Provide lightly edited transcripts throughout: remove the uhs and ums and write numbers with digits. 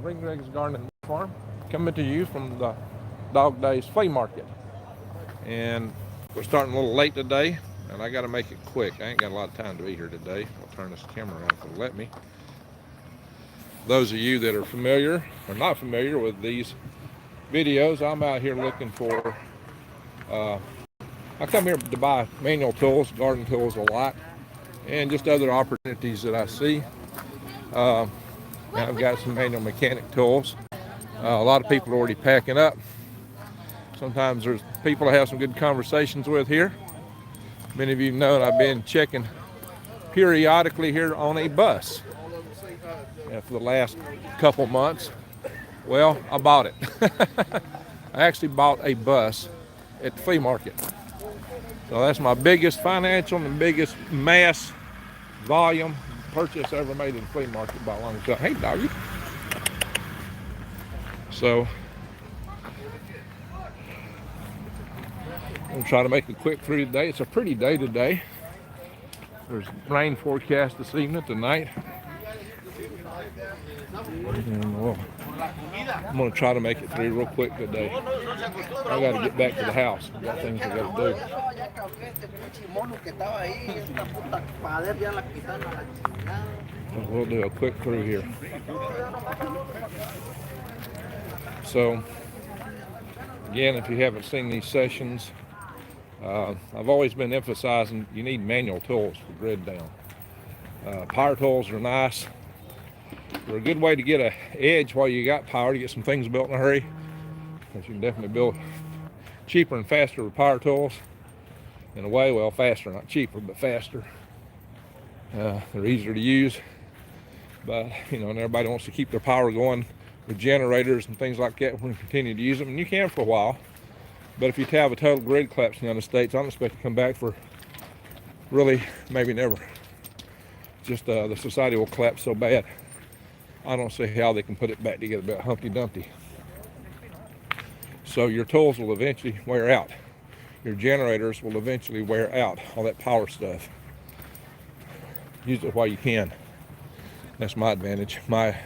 Green Greg's Garden and Farm, coming to you from the Dog Days Flea Market. And we're starting a little late today, and I got to make it quick. I ain't got a lot of time to be here today. I'll turn this camera around if it'll let me. Those of you that are familiar or not familiar with these videos, I'm out here looking for, I come here to buy manual tools, garden tools a lot, and just other opportunities that I see. I've got some manual mechanic tools. A lot of people are already packing up. Sometimes there's people I have some good conversations with here. Many of you know I've been checking periodically here on a bus for the last couple months. Well, I bought it. I actually bought a bus at the flea market. So that's my biggest financial and biggest mass volume purchase ever made in the flea market by a long shot. Hey, doggy. So I'm gonna try to make it quick through today. It's a pretty day today. There's rain forecast this evening, tonight. And I'm gonna try to make it through real quick today. I gotta get back to the house. I've got things I gotta do. We'll do a quick through here. So, again, if you haven't seen these sessions, I've always been emphasizing you need manual tools for grid down. Power tools are nice. They're a good way to get an edge while you got power, to get some things built in a hurry. Because you can definitely build cheaper and faster with power tools. In a way, well, faster, not cheaper, but faster. They're easier to use. But, and everybody wants to keep their power going with generators and things like that. We're going to continue to use them, and you can for a while. But if you have a total grid collapse in the United States, I don't expect to come back for really, maybe never. Just the society will collapse so bad. I don't see how they can put it back together about Humpty Dumpty. So your tools will eventually wear out. Your generators will eventually wear out, all that power stuff. Use it while you can. That's my advantage, my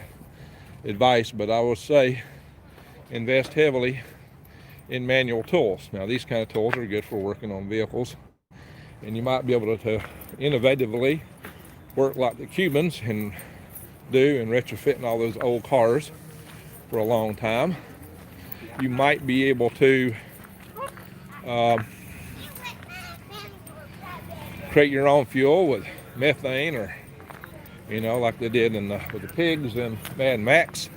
advice. But I will say, invest heavily in manual tools. Now, these kind of tools are good for working on vehicles. And you might be able to innovatively work like the Cubans and do and retrofitting all those old cars for a long time. You might be able to create your own fuel with methane, or like they did with the pigs and Mad Max.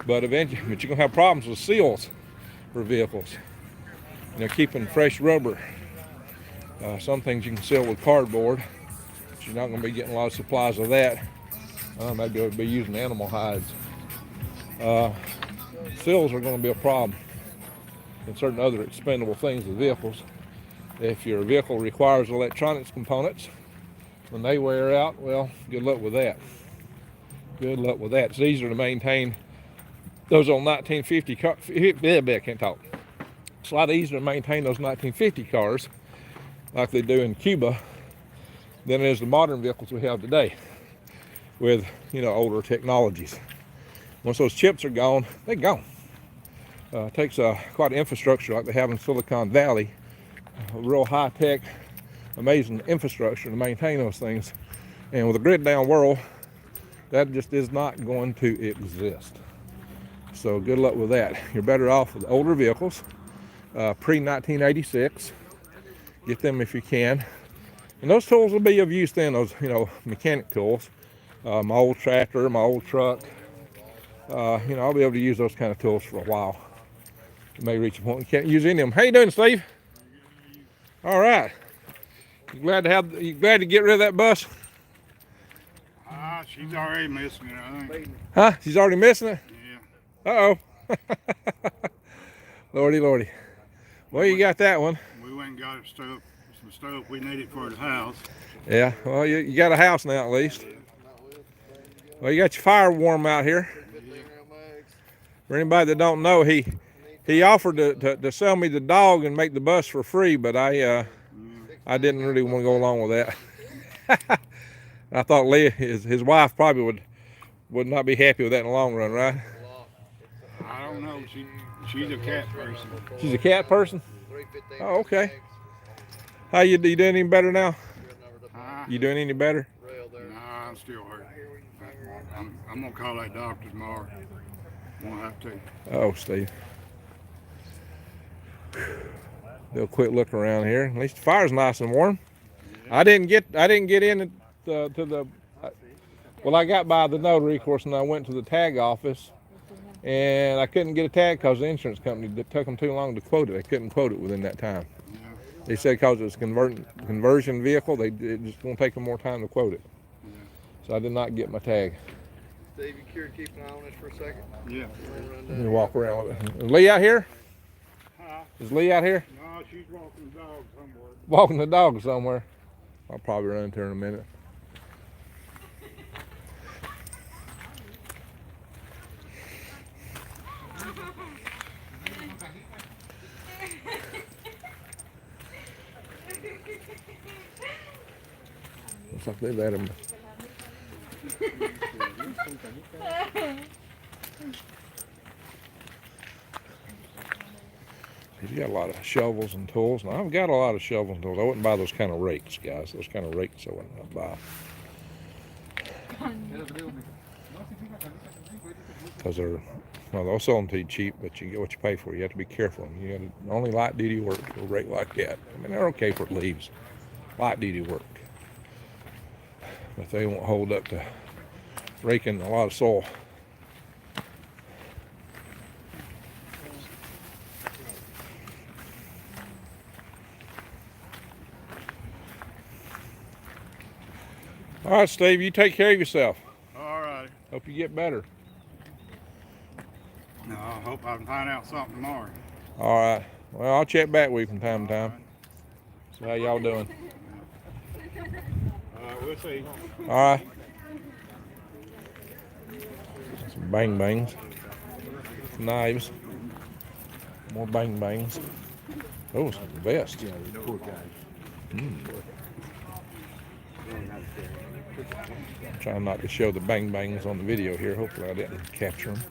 But eventually, you're gonna have problems with seals for vehicles. Keeping fresh rubber. Some things you can seal with cardboard, but you're not gonna be getting a lot of supplies of that. Maybe it would be using animal hides. Seals are going to be a problem and certain other expendable things with vehicles. If your vehicle requires electronics components, when they wear out, well, good luck with that. Good luck with that. It's easier to maintain those old 1950 cars. I can't talk. It's a lot easier to maintain those 1950 cars like they do in Cuba than it is the modern vehicles we have today with, older technologies. Once those chips are gone, they're gone. It takes quite an infrastructure like they have in Silicon Valley, a real high-tech, amazing infrastructure to maintain those things. And with a grid-down world, that just is not going to exist. So good luck with that. You're better off with older vehicles, pre-1986. Get them if you can. And those tools will be of use then, those, mechanic tools. My old tractor, my old truck, I'll be able to use those kind of tools for a while. You may reach a point you can't use any of them. How you doing, Steve? All right. You glad to get rid of that bus? She's already missing it, I think. Huh? She's already missing it? Yeah. Uh-oh. Lordy. Well, you got that one. We went and got some stuff we needed for the house. Yeah, well, you got a house now at least. Well, you got your fire warm out here. For anybody that don't know, he offered to sell me the dog and make the bus for free, but I didn't really want to go along with that. I thought Leah, his wife, probably would not be happy with that in the long run, right? I don't know. She's a cat person. She's a cat person? Oh, okay. How you doing any better now? You doing any better? Nah, I'm still hurt. I'm gonna call that doctor tomorrow. I'm gonna have to. Oh, Steve. Do a quick look around here. At least the fire's nice and warm. Yeah. I didn't get in to the. Well, I got by the notary, of course, and I went to the tag office, and I couldn't get a tag because the insurance company, it took them too long to quote it. They couldn't quote it within that time. Yeah. They said because it was a conversion vehicle, it just gonna take them more time to quote it. Yeah. So I did not get my tag. Dave, you care to keep an eye on this for a second? Yeah. Let me walk around with it. Is Lee out here? Huh? Is Lee out here? No, she's walking the dog somewhere. Walking the dog somewhere. I'll probably run into her in a minute. Looks like they've had him. He's got a lot of shovels and tools. Now, I've got a lot of shovels and tools. I wouldn't buy those kind of rakes, guys. Those kind of rakes I wouldn't buy. Because they'll sell them to you cheap, but you get what you pay for. You have to be careful. You got to, only light duty work for a rake like that. I mean, they're okay for leaves. Light duty work. But they won't hold up to raking a lot of soil. All right, Steve, you take care of yourself. All right. Hope you get better. No, I hope I can find out something tomorrow. All right. Well, I'll check back with you from time to time. See how y'all doing. We'll see. All right. Some bang bangs. Knives. More bang bangs. Oh, some vest. Trying not to show the bang bangs on the video here. Hopefully I didn't capture them.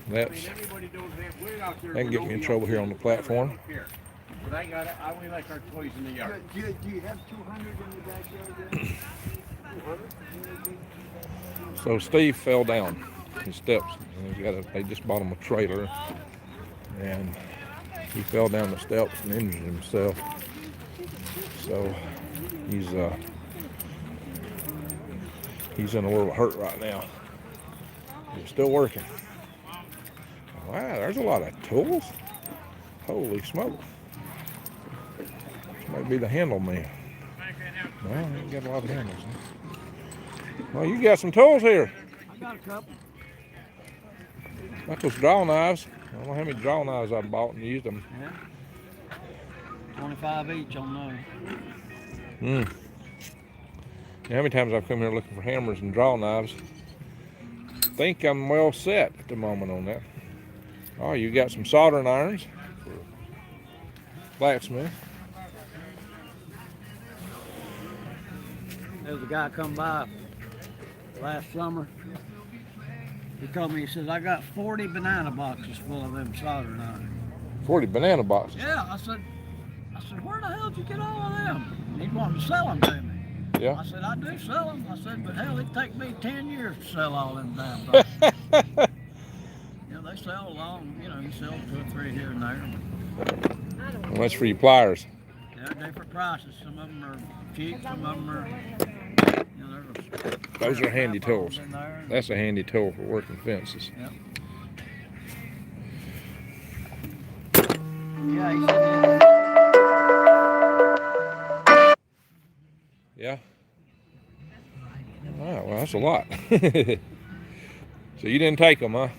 That can get me in trouble here on the platform. But we like our toys in the yard. Do you have 200 in the backyard there? So Steve fell down the steps. And they just bought him a trailer, and he fell down the steps and injured himself. So he's in a little hurt right now. He's still working. Wow, there's a lot of tools. Holy smoke. This might be the handle man. Well, you got a lot of handles. Huh? Well, you got some tools here. I got a couple. Like those draw knives. I don't know how many draw knives I bought and used them. Yeah. 25 each on those. How many times I've come here looking for hammers and draw knives. I think I'm well set at the moment on that. Oh, you got some soldering irons for blacksmith. There was a guy come by last summer. He told me, he says, I got 40 banana boxes full of them soldering irons. 40 banana boxes. Yeah, I said, where the hell did you get all of them? And he wanted to sell them to me. Yeah. I said, I do sell them. I said, but hell, it'd take me 10 years to sell all them damn boxes. They sell along, you sell 2 or 3 here and there. Well, that's for your pliers. They're different prices. Some of them are cheap, some of them are, Those are handy tools. in there. That's a handy tool for working fences. Yep. Yeah, he said Yeah. All right, well, that's a lot. So you didn't take them, huh? I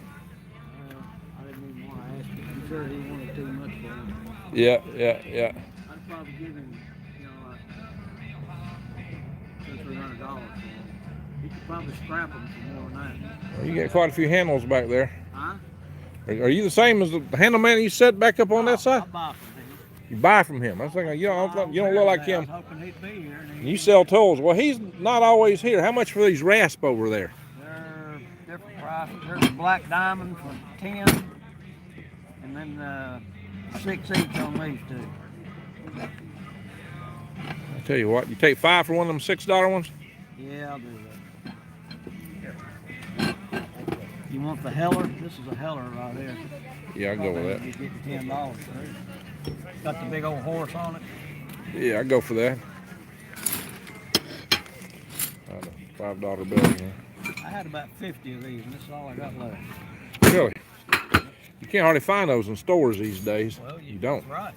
didn't even want to ask him. I'm sure he wanted too much for them. Yeah. I'd probably give him, like $200 or $300 for them. He could probably scrap them for more than that. Well, you got quite a few handles back there. Huh? Are you the same as the handle man you set back up on that side? I buy from him. You buy from him. I was thinking, you don't look like him. I was hoping he'd be here. And You sell tools. Well, he's not always here. How much for these rasp over there? They're prices. There's a black diamond for 10, and then 6 each on these two. I tell you what, you take 5 for one of them $6 ones? Yeah, I'll do that. You want the Heller? This is a Heller right here. Yeah, I go with that. You get $10 for it. Got the big old horse on it. Yeah, I go for that. $5 bill. I had about 50 of these, and this is all I got left. Really? You can't hardly find those in stores these days. Well, you don't. Right.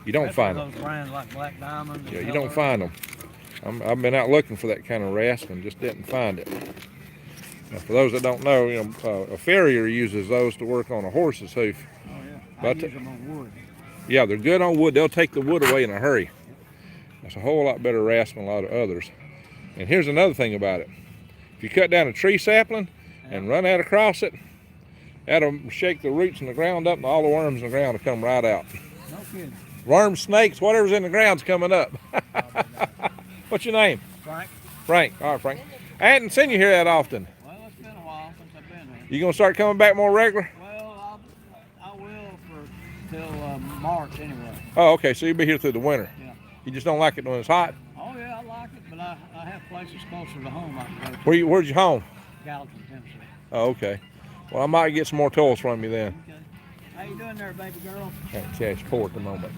You don't find them. Those brands like Black Diamond. Yeah, you don't find them. I've been out looking for that kind of rascal and just didn't find it. Now, for those that don't know, a farrier uses those to work on a horse's hoof. Oh yeah, But use them on wood. Yeah, they're good on wood. They'll take the wood away in a hurry. That's a whole lot better rascal than a lot of others. And here's another thing about it. If you cut down a tree sapling and run that across it, that'll shake the roots in the ground up, and all the worms in the ground will come right out. No kidding. Worms, snakes, whatever's in the ground's coming up. What's your name? Frank? Frank. All right, Frank. I hadn't seen you here that often. Well, it's been a while since I've been here. You gonna start coming back more regular? Well, I will for till March anyway. Oh, okay. So you'll be here through the winter. Yeah. You just don't like it when it's hot. Oh yeah, I like it, but I have places closer to home I can go to. Where's your home? Gallatin, Tennessee. Oh, okay. Well, I might get some more tools from you then. Okay. How you doing there, baby girl? Can't cash poor at the moment.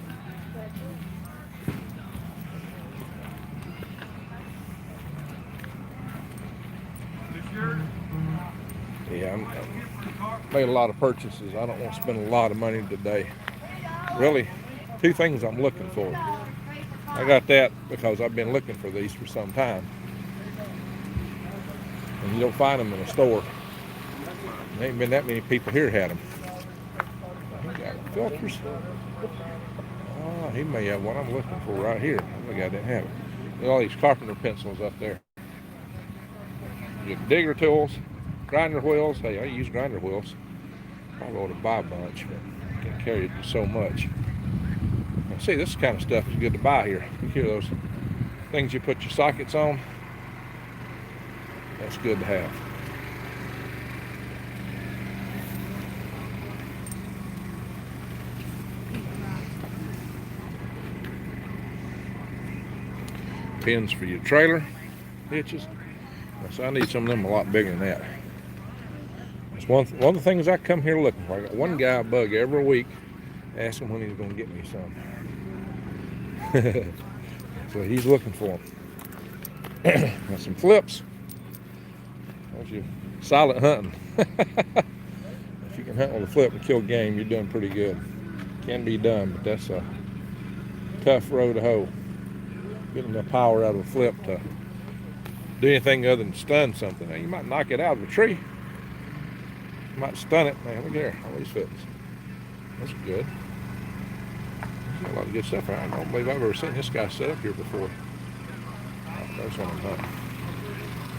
Yeah, I made a lot of purchases. I don't want to spend a lot of money today. Really, 2 things I'm looking for. I got that because I've been looking for these for some time. And you don't find them in a store. There ain't been that many people here had them. He got filters. Oh, he may have what I'm looking for right here. Look, I didn't have it. Look at all these carpenter pencils up there. You get digger tools, grinder wheels. Hey, I use grinder wheels. Probably ought to buy a bunch, but I can't carry it so much. Now, see, this kind of stuff is good to buy here. You hear those things you put your sockets on? That's good to have. Pins for your trailer hitches. So I need some of them a lot bigger than that. That's one of the things I come here looking for. I got one guy I bug every week, ask him when he's going to get me some. So he's looking for them. Got some flips. There's your silent hunting. If you can hunt with a flip and kill game, you're doing pretty good. Can be done, but that's a tough row to hoe. Getting enough power out of a flip to do anything other than stun something. Now, you might knock it out of a tree. You might stun it. Man, look here. All these flips. That's good. There's a lot of good stuff. I don't believe I've ever seen this guy set up here before. Oh, there's one I'm hunting.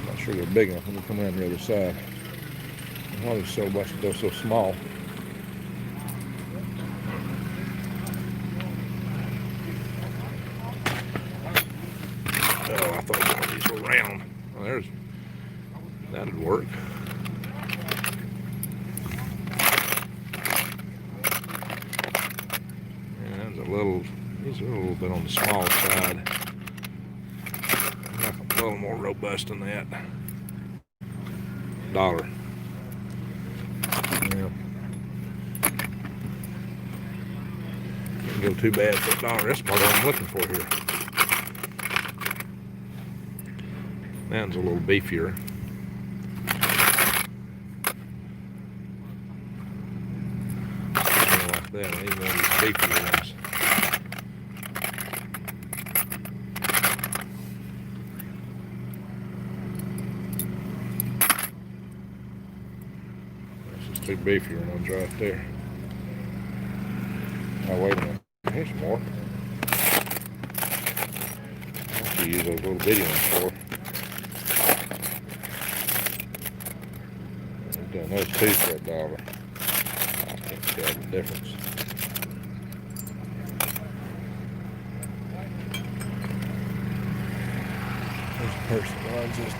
I'm not sure they're big enough. Let me come around the other side. Why they're so busted, they're so small. Oh, I thought one of these were round. Well, there's, that'd work. And there's a little, these are a little bit on the small side. A little more robust than that. $1. Yeah. Didn't go too bad for $1. That's about all I'm looking for here. That one's a little beefier. Something like that. I need one of these beefier ones. Two beefier ones right there. Oh, wait a minute. Here's more. I have to use those little bitty ones for. I've done those two for $1. I can't tell the difference. There's a person. Well, just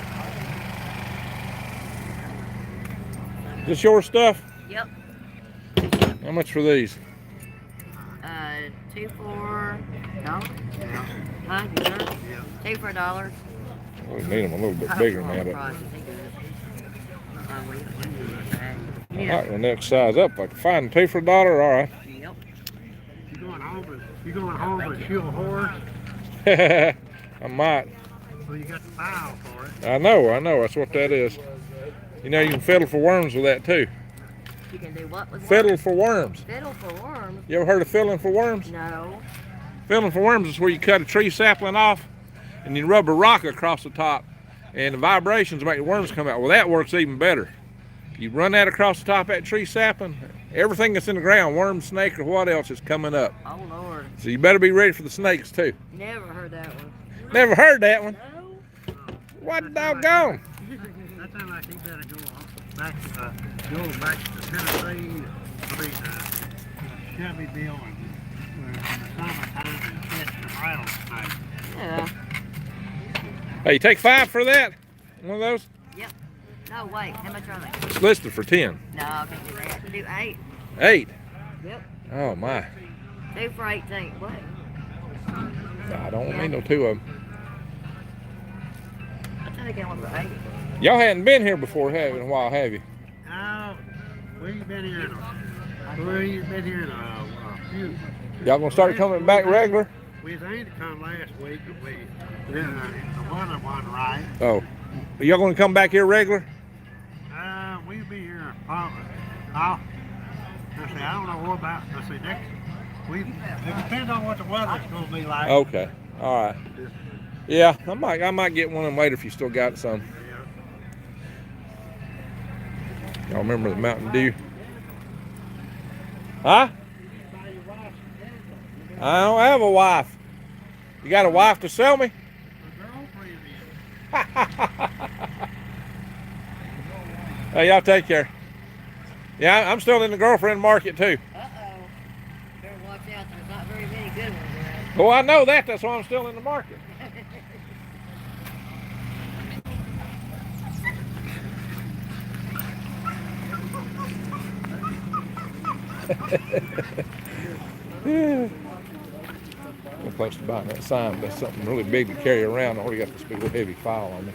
Is this your stuff? Yep. How much for these? $2 for $1. Yeah. Huh? You sure? Yeah. 2 for $1. We need them a little bit bigger than that. I might go next size up. If I can find 2 for $1, all right. Yep. You going home and shoe a horse? I might. Well, you got the file for it. I know. That's what that is. You know, you can fiddle for worms with that too. You can do what with Fiddle worms? for worms. Fiddle for worms? You ever heard of fiddling for worms? No. Fiddling for worms is where you cut a tree sapling off and you rub a rock across the top and the vibrations make the worms come out. Well, that works even better. You run that across the top of that tree sapling, everything that's in the ground, worm, snake, or what else is coming up. Oh, Lord. So you better be ready for the snakes too. Never heard that one. Never heard that one. No? What doggone? That sounds like he better go back to Tennessee. Shelbyville in the summertime and catch some rattlesnakes. Yeah. Hey, you take 5 for that? One of those? Yep. No, wait. How much are they? It's listed for 10. No, I can't do that. I can do 8. 8? Yep. Oh my. 2 for 18. What? I don't need no 2 of them. I tell you, get one for 8. Y'all hadn't been here before, have you, in a while, have you? No, we've been here in a few. Y'all gonna start coming back regular? We was aimed to come last week, but the weather wasn't right. Oh. Are y'all gonna come back here regular? We'll be here probably. I don't know what about. It depends on what the weather's gonna be like. Okay. All right. Yeah, I might get one of them later if you still got some. Y'all remember the Mountain Dew? Huh? I don't have a wife. You got a wife to sell me? Hey, y'all take care. Yeah, I'm still in the girlfriend market too. Uh-oh. Better watch out. There's not very many good ones around. Well, I know that. That's why I'm still in the market. Yeah. I'm close to buying that sign, but that's something really big to carry around. I already got this big old heavy file on me.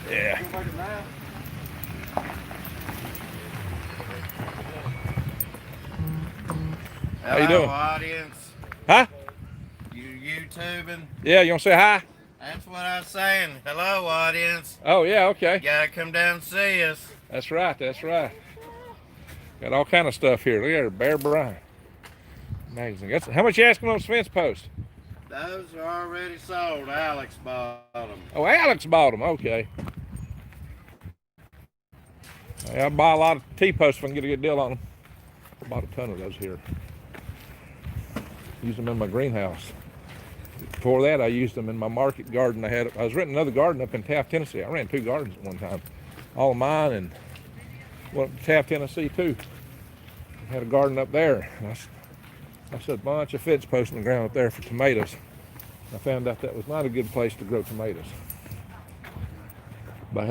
Yeah. How you doing? Audience? Huh? You YouTubing? Yeah, you want to say hi? That's what I was saying. Hello, audience. Oh, yeah, okay. You gotta come down and see us. That's right, that's right. Got all kind of stuff here. Look at her, Bear Bryant magazine. How much you asking on those fence posts? Those are already sold. Alex bought them. Oh, Alex bought them. Okay. Yeah, I buy a lot of T-posts if I can get a good deal on them. I bought a ton of those here. Use them in my greenhouse. Before that, I used them in my market garden. I was renting another garden up in Taft, Tennessee. I ran 2 gardens at one time. All of mine, and went up to Taft, Tennessee too. I had a garden up there. I set a bunch of fence posts in the ground up there for tomatoes. I found out that was not a good place to grow tomatoes. But I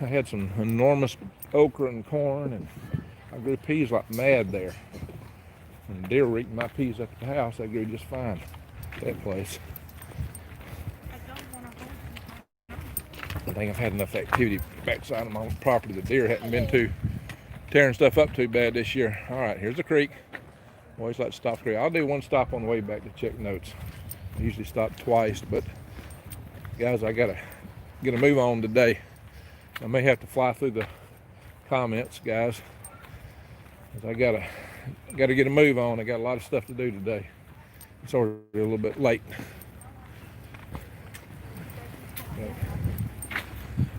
had some enormous okra and corn, and I grew peas like mad there. And deer were eating my peas up at the house. They grew just fine at that place. I think I've had enough activity backside of my property. The deer hadn't been tearing stuff up too bad this year. All right, here's the creek. Always like to stop the creek. I'll do one stop on the way back to check notes. I usually stop twice, but guys, I gotta get a move on today. I may have to fly through the comments, guys, because I gotta get a move on. I got a lot of stuff to do today. It's already a little bit late.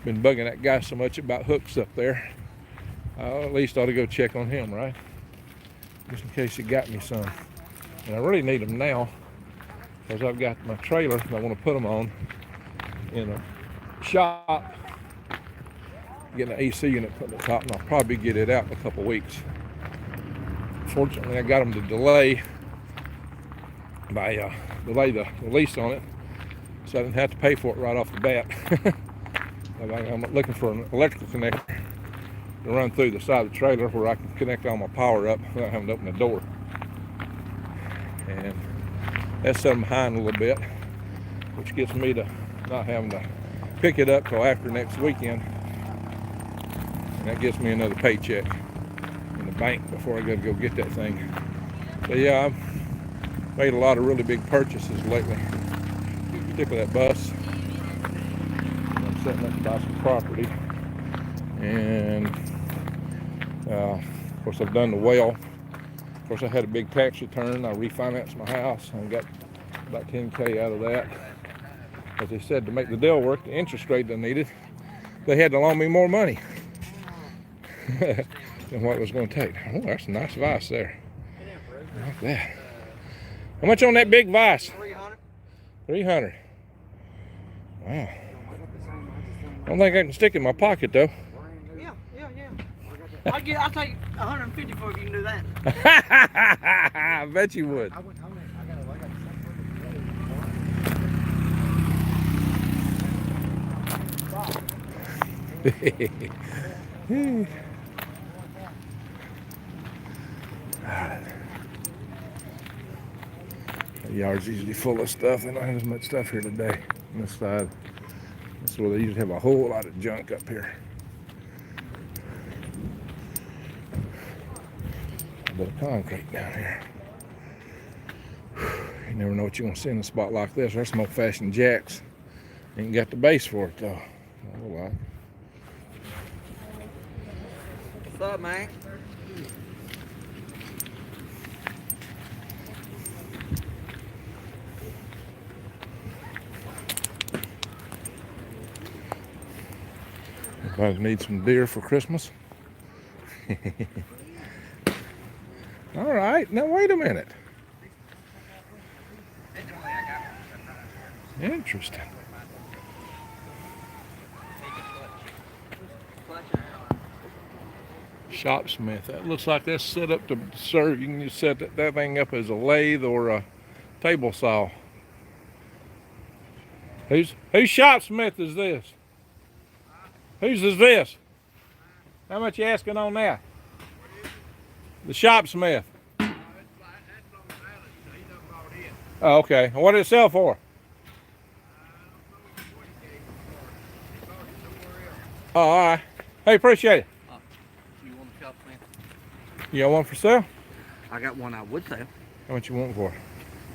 Been bugging that guy so much about hooks up there. I at least ought to go check on him, right? Just in case he got me some. And I really need them now because I've got my trailer that I want to put them on in a shop. Getting an AC unit put on the top, and I'll probably get it out in a couple weeks. Fortunately, I got them to delay the lease on it so I didn't have to pay for it right off the bat. I'm looking for an electrical connector to run through the side of the trailer where I can connect all my power up without having to open the door. And that's setting behind a little bit, which gets me to not having to pick it up till after next weekend. And that gets me another paycheck in the bank before I gotta go get that thing. But yeah, I've made a lot of really big purchases lately, particularly that bus. I'm setting up to buy some property. And of course I've done the well. Of course I had a big tax return. I refinanced my house and got about 10K out of that. As they said, to make the deal work, the interest rate I needed, they had to loan me more money than what it was going to take. Oh, that's a nice vise there. I like that. How much on that big vise? 300. 300. Wow. I don't think I can stick it in my pocket though. Yeah. I'll take 150 for if you can do that. I bet you would. The yard's usually full of stuff. They don't have as much stuff here today on this side. That's where they usually have a whole lot of junk up here. A bit of concrete down here. You never know what you're going to see in a spot like this. There's some old-fashioned jacks. Ain't got the base for it though. Not a whole lot. What's up, man? Everybody needs some deer for Christmas. All right, now wait a minute. Interesting. Shopsmith. That looks like that's set up to serve. You can just set that thing up as a lathe or a table saw. Whose shopsmith is this? Whose is this? How much you asking on that? The shopsmith. Oh, okay. What did it sell for? Oh, all right. Hey, appreciate it. You want a shopsmith? You got one for sale? I got one I would sell. How much you want for?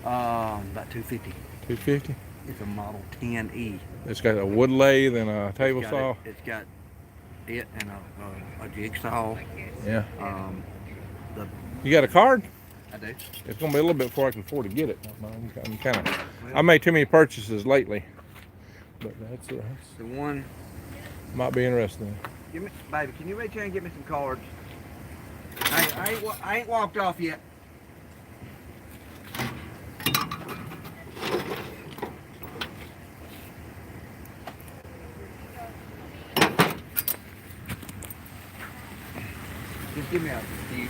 About 250. 250. It's a Model 10E. It's got a wood lathe and a table saw. It's got it and a jigsaw. Yeah. The You got a card? I do. It's gonna be a little bit before I can afford to get it. I'm kind of. I made too many purchases lately, but that's The one. might be interesting. Give me, baby. Can you reach here and get me some cards? I ain't walked off yet. Just give me a few.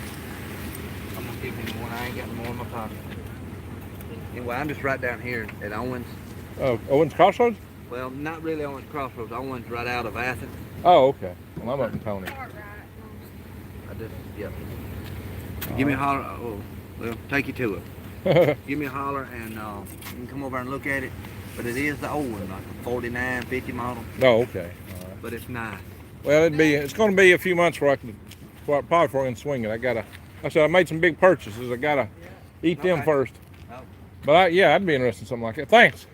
I'm gonna give him one. I ain't got more in my pocket. Anyway, I'm just right down here at Owens. Oh, Owens Crossroads? Well, not really Owens Crossroads. Owens right out of Athens. Oh, okay. Well, I'm up in Tony. I just, yep. Give me a holler. Oh, well, take you to it. Give me a holler and you can come over and look at it. But it is the old one, like a 49, 50 model. Oh, okay. All right. But it's nice. Well, it's going to be a few months where I can, probably before I can swing it. Like I said, I made some big purchases. I gotta eat them first. Oh. But yeah, I'd be interested in something like that. Thanks.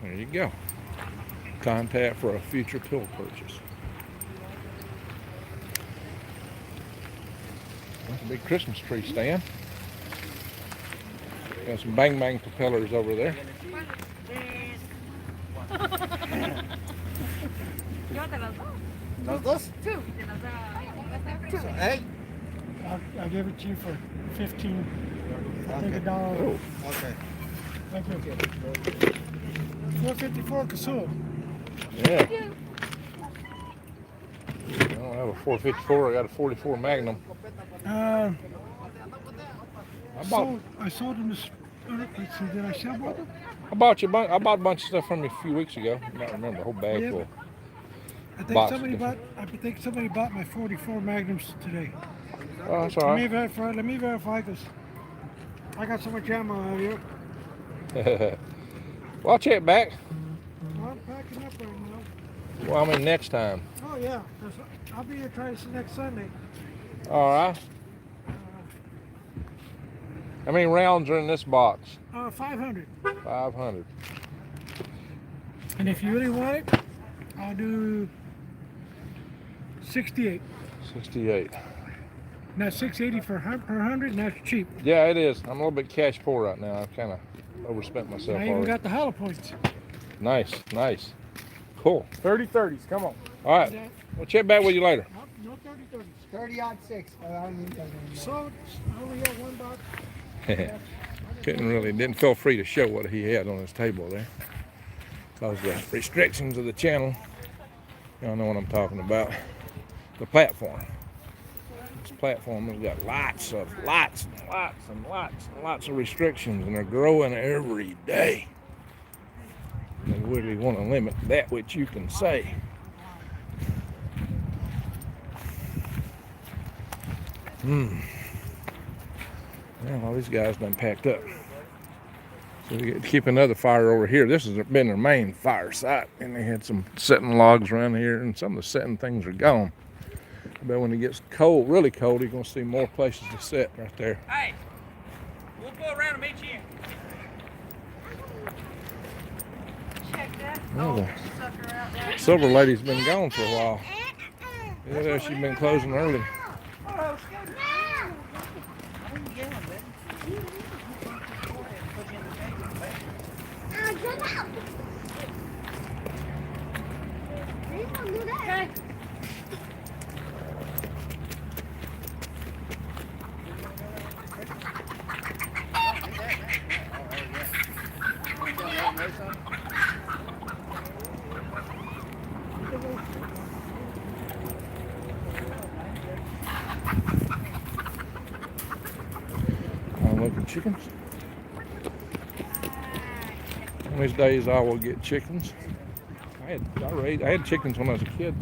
There you go. Contact for a future pill purchase. That's a big Christmas tree stand. Got some bang bang propellers over there. ¿Los dos? Two. Hey. I'll give it to you for 15. I think $1. Oh, Okay. Thank you. 454 Kasua. yeah. I don't have a 454. I got a 44 Magnum. I bought. I sold them this. Let's see, did I sell both of them? I bought a bunch of stuff from you a few weeks ago. You might remember a whole bag Yeah. full. I think Box somebody different. bought. I think somebody bought my 44 Magnums today. Oh, that's all Let me right. verify. Let me verify this. I got so much ammo out here. Well, I'll check back. Well, I'm packing up right now. Well, I mean next time. Oh yeah, I'll be here trying to next Sunday. All right. How many rounds are in this box? 500. 500. And if you really want it, I'll do 68. 68. Now 680 per 100, and that's cheap. Yeah, it is. I'm a little bit cash poor right now. I've kind of overspent myself I even already. got the hollow points. Nice, nice. Cool. 30-30s, come on. All right. We'll check back with you later. No 30-30s. 30-6. I don't need that anymore. So I only have one box. Didn't feel free to show what he had on his table there. Because the restrictions of the channel, y'all know what I'm talking about. The platform. This platform has got lots of restrictions, and they're growing every day. They really want to limit that which you can say. Well, all these guys done packed up. So we get to keep another fire over here. This has been their main fire site, and they had some setting logs around here, and some of the setting things are gone. But when it gets cold, really cold, you're gonna see more places to set right there. Hey, we'll go around and meet you. Well, the silver lady's been gone for a while. Yeah, she's been closing early. Look at chickens. One of these days I will get chickens. I had chickens when I was a kid.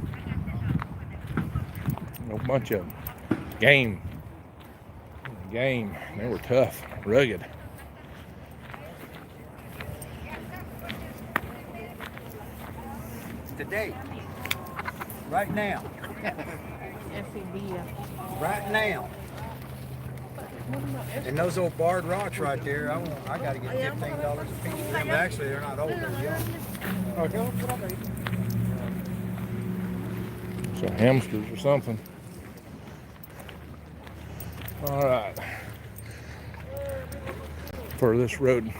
A bunch of them. Game. They were tough, rugged. Today. Right now. Right now. And those old barred rocks right there, I got to get $15 a piece for them. Actually, they're not old, they're young. So hamsters or something. All right. For this road,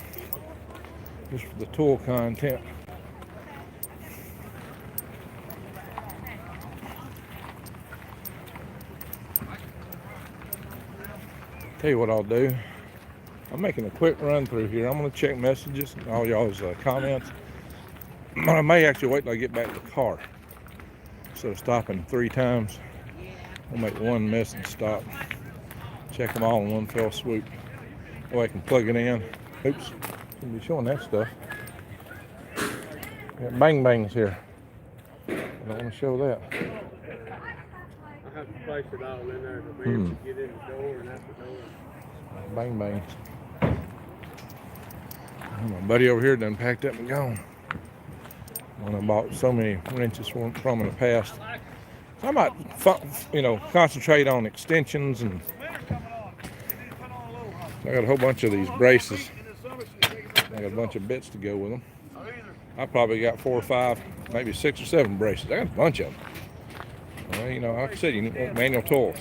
just for the tool content. Tell you what I'll do. I'm making a quick run through here. I'm going to check messages and all y'all's comments. But I may actually wait till I get back to the car. Instead of stopping 3 times, I'll make one message stop. Check them all in one fell swoop. That way I can plug it in. Oops, shouldn't be showing that stuff. Got bang bangs here. I don't want to show that. I have to place it all in there to be able to get in the door and out the door. Bang bangs. My buddy over here done packed up and gone. When I bought so many wrenches from in the past. I might, concentrate on extensions, and I got a whole bunch of these braces. I got a bunch of bits to go with them. I probably got 4 or 5, maybe 6 or 7 braces. I got a bunch of them. Well, like I said, you want manual tools.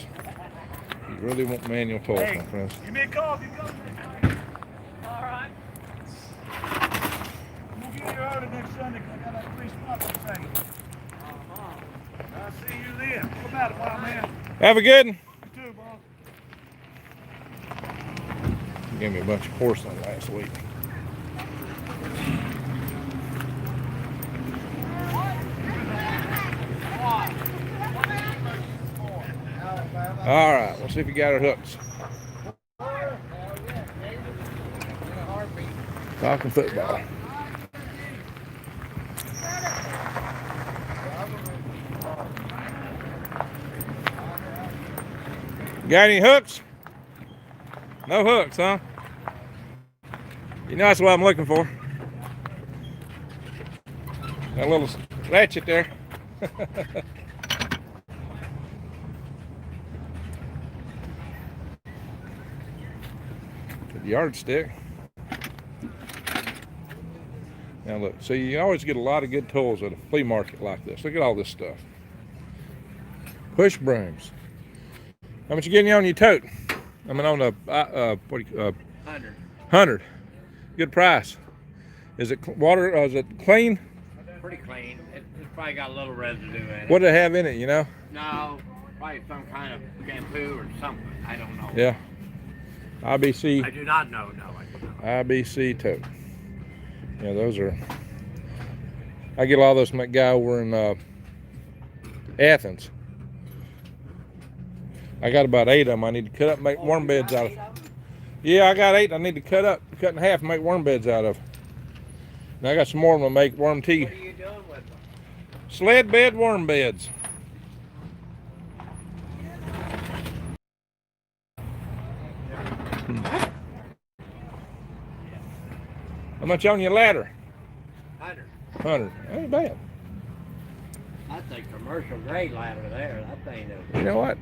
You really want manual tools, my friends. Give me a call if you come. All right. We'll get you early next Sunday because I got like 3 spots to say. I'll see you then. What about it, wild man? Have a good one. You too, boss. You gave me a bunch of porcelain last week. All right, we'll see if you got our hooks. Talking football. Got any hooks? No hooks, huh? You know that's what I'm looking for. That little ratchet there. Good yardstick. Now look, see, you always get a lot of good tools at a flea market like this. Look at all this stuff. Push brooms. How much you getting on your tote? I mean on the 100. Good price. Is it water? Is it clean? Pretty clean. It's probably got a little residue in it. What do they have in it? You know? No, probably some kind of shampoo or something. I don't know. Yeah. IBC. I do not know. No, I do not. IBC tote. Yeah, those are. I get a lot of those from that guy over in Athens. I got about 8 of them. I need to cut up and make worm beds out of. Yeah, I got 8. I need to cut in half and make worm beds out of. And I got some more of them to make worm tea. What are you doing with them? Sled bed worm beds. How much on your ladder? 100. 100. Ain't bad. That's a commercial grade ladder there. That thing is. You know what?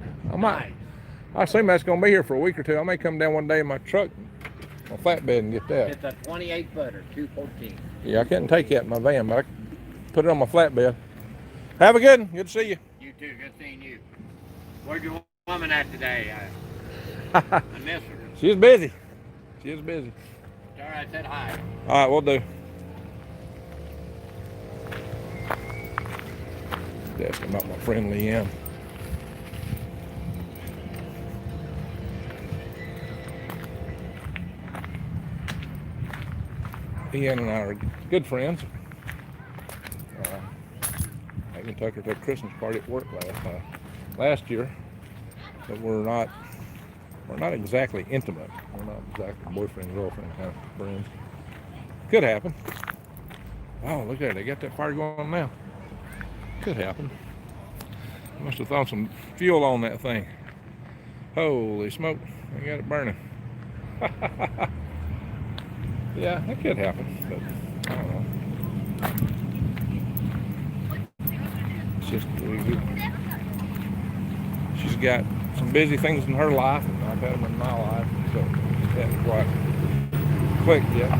I assume that's going to be here for a week or two. I may come down one day in my truck, my flatbed, and get that. It's a 28 footer, 214. Yeah, I couldn't take that in my van, but I could put it on my flatbed. Have a good one. Good to see you. You too. Good seeing you. Where's your woman at today? I miss her. She's busy. She is busy. All right, said hi. All right, we'll do. Ask him about my friend Leanne. Leanne and I are good friends. I even took her to a Christmas party at work last year, but we're not exactly intimate. We're not exactly boyfriend girlfriend kind of friends. Could happen. Oh, look at it! They got that fire going on now. Could happen. I must have thrown some fuel on that thing. Holy smoke! They got it burning. Yeah, that could happen, but I don't know. It's just she's got some busy things in her life, and I've had them in my life, so it hasn't quite clicked yet.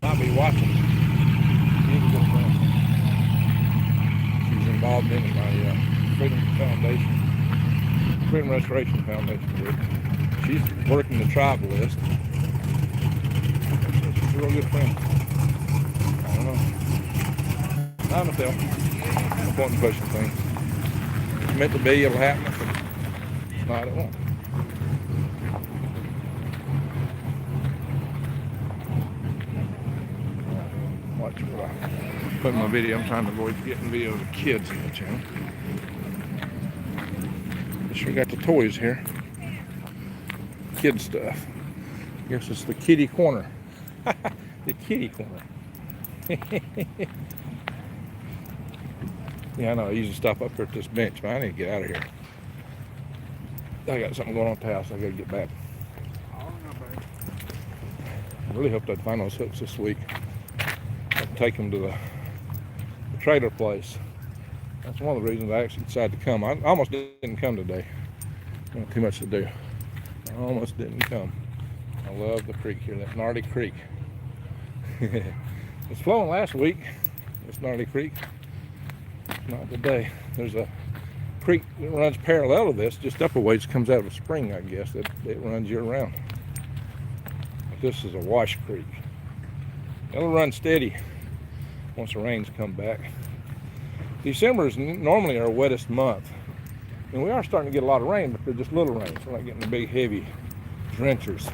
I'll be watching. She's a good friend. She's involved in my Freedom Restoration Foundation group. She's working the tribe list. She's a real good friend. I don't know. Not enough help. No point in pushing things. It's meant to be, it'll happen. If it's not, it won't. Watch what I put in my video. I'm trying to avoid getting videos of kids in the channel. Sure got the toys here. Kid stuff. Guess it's the kitty corner. The kitty corner. Yeah, I know. I usually stop up here at this bench, but I need to get out of here. I got something going on at the house. I gotta get back. I really hoped I'd find those hooks this week. I'd take them to the trailer place. That's one of the reasons I actually decided to come. I almost didn't come today. Not too much to do. I almost didn't come. I love the creek here, that gnarly creek. It's flowing last week, this gnarly creek. Not today. There's a creek that runs parallel to this, just up a ways, comes out of a spring, I guess, that it runs year round. But this is a wash creek. It'll run steady once the rains come back. December is normally our wettest month. And we are starting to get a lot of rain, but they're just little rains. We're not getting the big, heavy drenchers.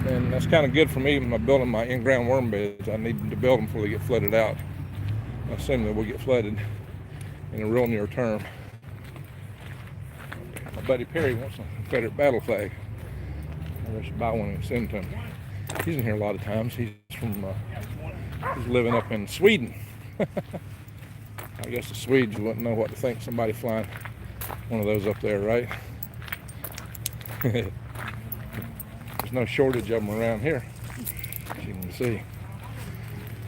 And that's kind of good for me when I'm building my in-ground worm beds. I need to build them before they get flooded out. I assume that we'll get flooded in the real near term. buddy Perry wants a Confederate battle flag. I should buy one and send to him. He's in here a lot of times. He's living up in Sweden. I guess the Swedes wouldn't know what to think. Somebody flying one of those up there, right? There's no shortage of them around here, as you can see.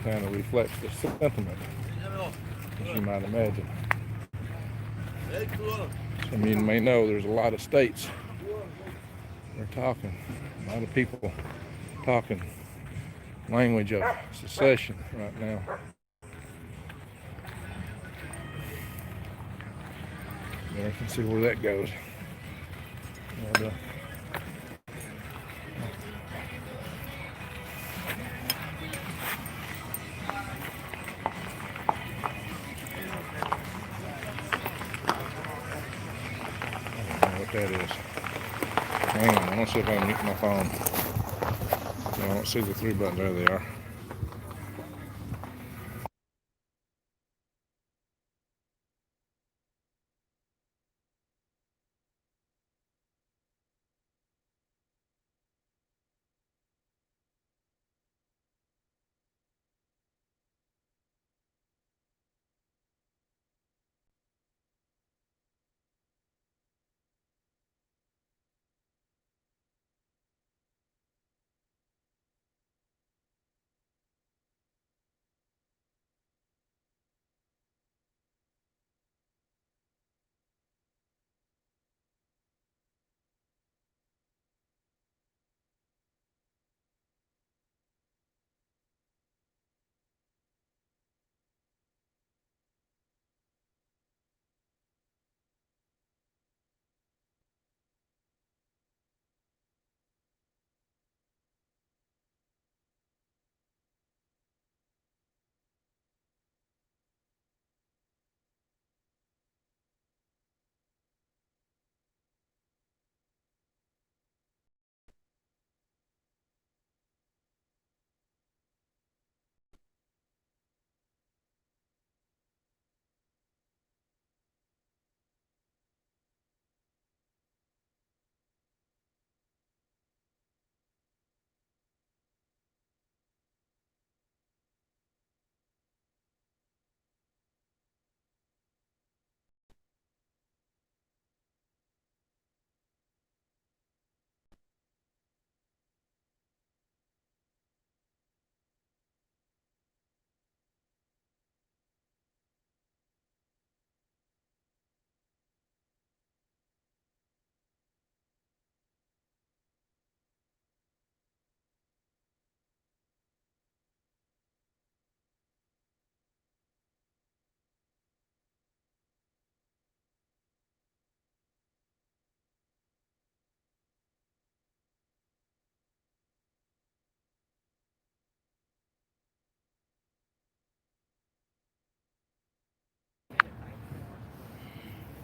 Kind of reflects the sentiment, as you might imagine. Some of you may know there's a lot of states. They're talking, a lot of people talking language of secession right now. Yeah, I can see where that goes. And, that is. Hang on, I want to see if I can mute my phone. I don't see the 3 buttons. There they are.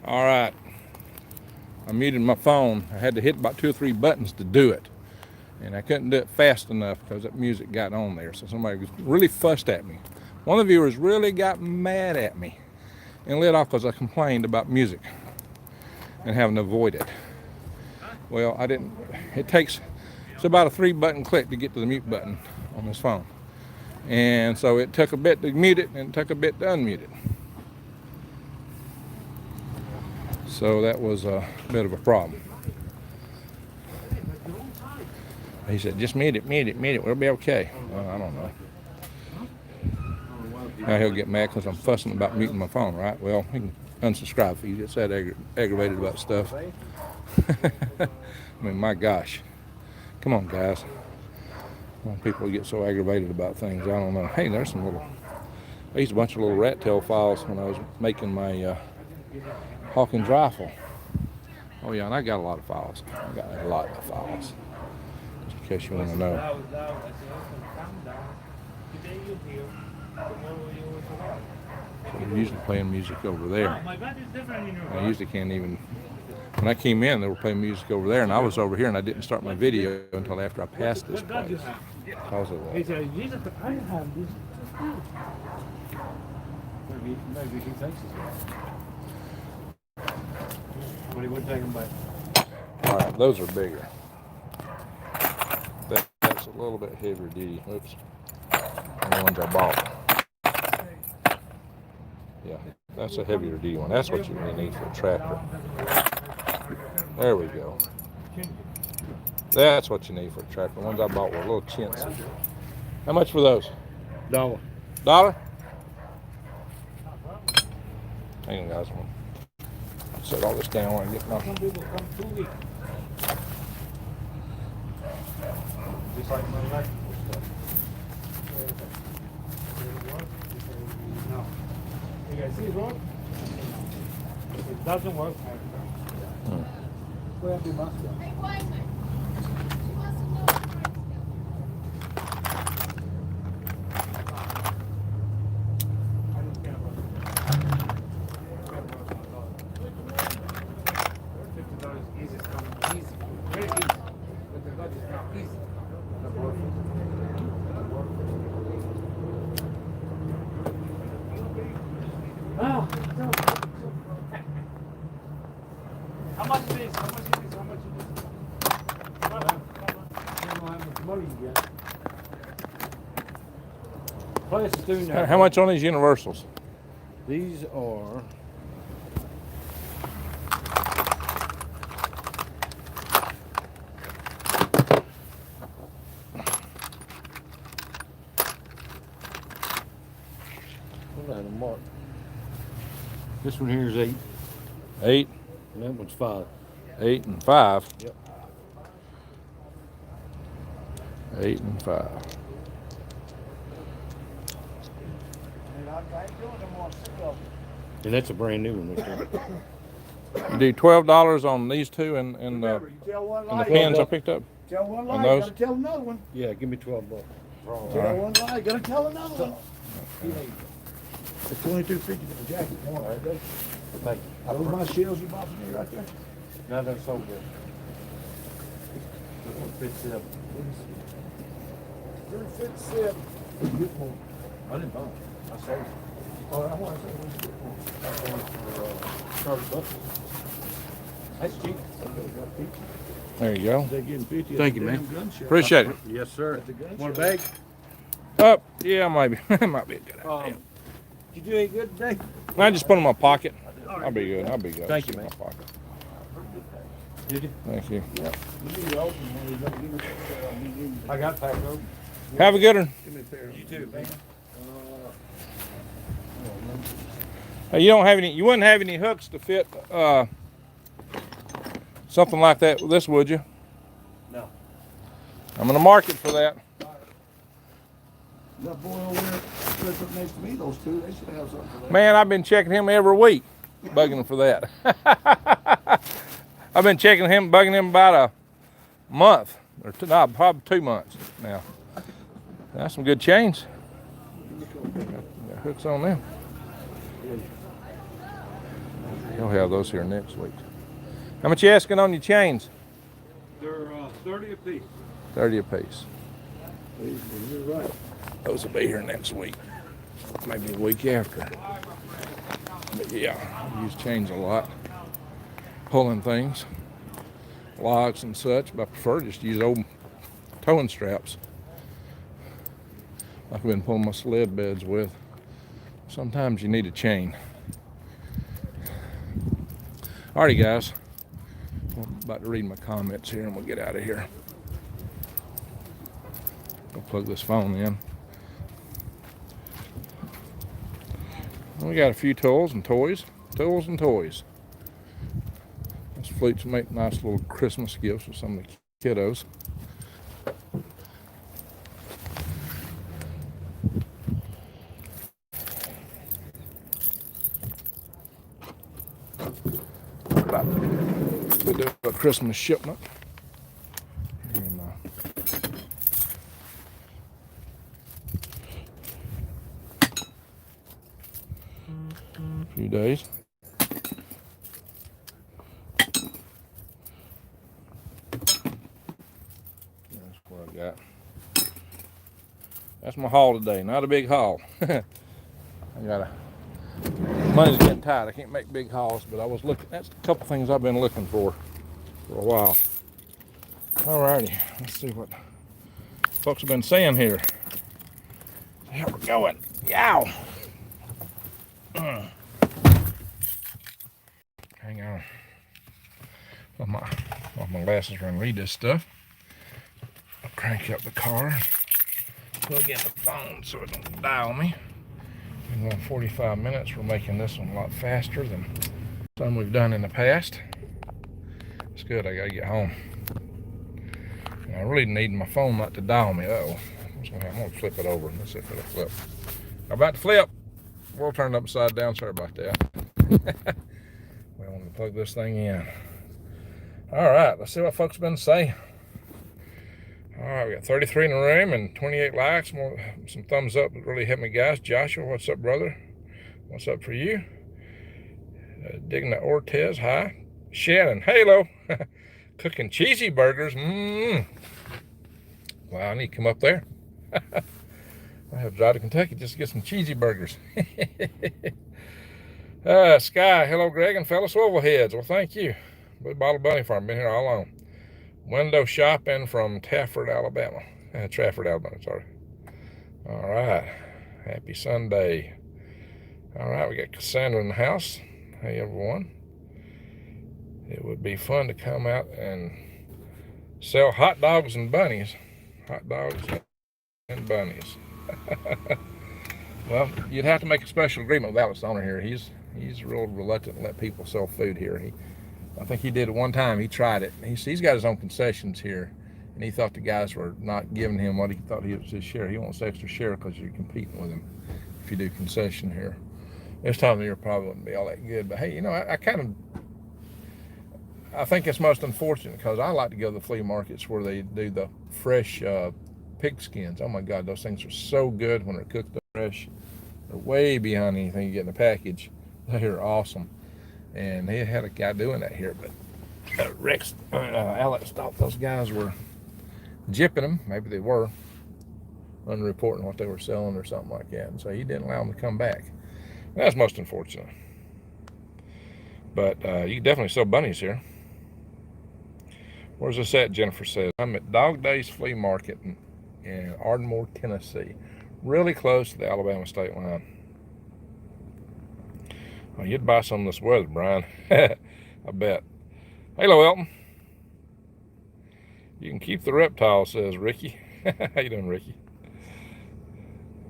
All right. I muted my phone. I had to hit about 2 or 3 buttons to do it. And I couldn't do it fast enough because that music got on there. So somebody was really fussed at me. One of the viewers really got mad at me and lit off because I complained about music and having to avoid it. Well, I didn't. It's about a 3-button click to get to the mute button on this phone. And so it took a bit to mute it and it took a bit to unmute it. So that was a bit of a problem. He said, just mute it, we'll be okay. Well, I don't know. Now he'll get mad because I'm fussing about muting my phone, right? Well, he can unsubscribe if he gets that aggravated about stuff. I mean, my gosh. Come on, guys. When people get so aggravated about things, I don't know. Hey, there's some little, I used a bunch of little rat tail files when I was making my Hawkins rifle. Oh yeah, and I got a lot of files. I got a lot of files. Just in case you want to know. So they're usually playing music over there. I usually can't even. When I came in, they were playing music over there, and I was over here, and I didn't start my video until after I passed this place. Because of that. But he would take them back. All right, those are bigger. That's a little bit heavier duty. Oops. And the ones I bought. Yeah, that's a heavier duty one. That's what you really need for a tractor. There we go. That's what you need for a tractor. The ones I bought were a little chintzy. How much for those? $1. $1? Hang on, guys. I'll set all this down when I get nothing. Just like my electrical stuff. No. You guys see it wrong? If it doesn't work, well, we must go. How much is this? How much is this? How much is this? I don't know how much money you get. Plus, it's doing that. How much on these universals? These are. Hold on a mark. This one here is 8. 8, And that one's 5. 8, and 5. Yep. 8 and 5. And that's a brand new one. You do $12 on these two and the pins I picked up. Tell one And lie, those? gotta tell another one. Yeah, give me $12. Tell one lie, gotta tell another one. It's $22.50 for the jacket. All right, Thank you. those my shells you bought for me right there. No, that's so good. This one fits up. You're 57. Get more. I didn't buy it. I sold it. Oh, I want to say, where'd you get more? I sold it for $30. That's cheap. There you go. They getting 50. Thank you, man. Appreciate it. Yes, sir. At the gun Want a show. bag? Oh, yeah, maybe. It might be a good idea. Did you do any good today? I just put them in my pocket. I'll be good. I'll be good. Thank you, Just man. in my pocket. Did you? Thank you. You need to open one of these. Give me I got packed over. Have a good one. a pair. You too, man. Hey, you don't have any. You wouldn't have any hooks to fit something like that with this, would you? No. I'm gonna mark it for that. That boy over there, that's up next to me, those two, they should have something for that. Man, I've been checking him every week, bugging him for that. I've been bugging him about a month or two, no, probably 2 months now. That's some good chains. Got hooks on them. He'll have those here next week. How much you asking on your chains? They're 30 apiece. 30 apiece. You're right. Those will be here next week, maybe the week after. But yeah, I use chains a lot, pulling things, logs and such, but I prefer just to use old towing straps like I've been pulling my sled beds with. Sometimes you need a chain. Alrighty guys, I'm about to read my comments here and we'll get out of here. I'll plug this phone in. We got a few tools and toys. Tools and toys. Those flutes make nice little Christmas gifts for some of the kiddos. About to do a Christmas shipment. And, few days. That's what I got. That's my haul today. Not a big haul. I got a Money's getting tight. I can't make big hauls, but I was looking. That's a couple things I've been looking for a while. Alrighty, let's see what folks have been saying here. Here we're going. Yow! Hang on. While my glasses run, read this stuff. I'll crank up the car. Plug in the phone so it don't die on me. Been going 45 minutes. We're making this one a lot faster than some we've done in the past. It's good. I gotta get home. And I really need my phone not to die on me. Uh-oh. I'm gonna flip it over. Let's see if it'll flip. I'm about to flip. World turned upside down. Sorry about that. Well, I'm gonna plug this thing in. All right. Let's see what folks have been saying. All right, we got 33 in the room and 28 likes. Some thumbs up that really helped me, guys. Joshua, what's up, brother? What's up for you? Digna Ortez, hi. Shannon, hello. Cooking cheesy burgers. Wow, I need to come up there. I have to drive to Kentucky just to get some cheesy burgers. Sky, hello, Greg and fellow swivel heads. Well, thank you. Blue Bottle Bunny Farm, been here all along. Window shopping from Trafford, Alabama. Sorry. All right. Happy Sunday. All right, we got Cassandra in the house. Hey, everyone. It would be fun to come out and sell hot dogs and bunnies. Hot dogs and bunnies. Well, you'd have to make a special agreement with Alex Owner here. He's real reluctant to let people sell food here. I think he did it one time. He tried it. He's got his own concessions here, and he thought the guys were not giving him what he thought he was his share. He wants extra share because you're competing with him if you do concession here. This time of year probably wouldn't be all that good. But hey, you know, I think it's most unfortunate because I like to go to the flea markets where they do the fresh pig skins. Oh my God, those things are so good when they're cooked up fresh. They're way beyond anything you get in a package. They're awesome. And he had a guy doing that here, but Alex thought those guys were gypping them. Maybe they were unreporting what they were selling or something like that. And so he didn't allow them to come back. And that's most unfortunate. But you can definitely sell bunnies here. Where's this at? Jennifer says, I'm at Dog Days Flea Market in Ardmore, Tennessee. Really close to the Alabama state line. Oh, you'd buy some of this weather, Brian. I bet. Hello, Elton. You can keep the reptiles, says Ricky. How you doing, Ricky?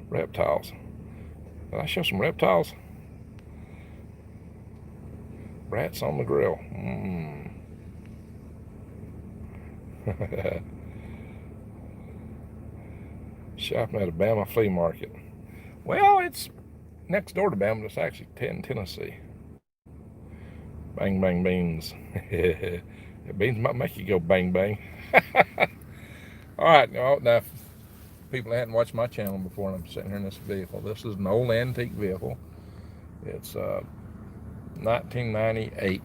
Reptiles. Did I show some reptiles? Rats on the grill. Shopping at a Bama flea market. Well, it's next door to Bama. It's actually in Tennessee. Bang, bang, beans. Beans might make you go bang, bang. All right, now if people hadn't watched my channel before, and I'm sitting here in this vehicle. This is an old antique vehicle. It's 1998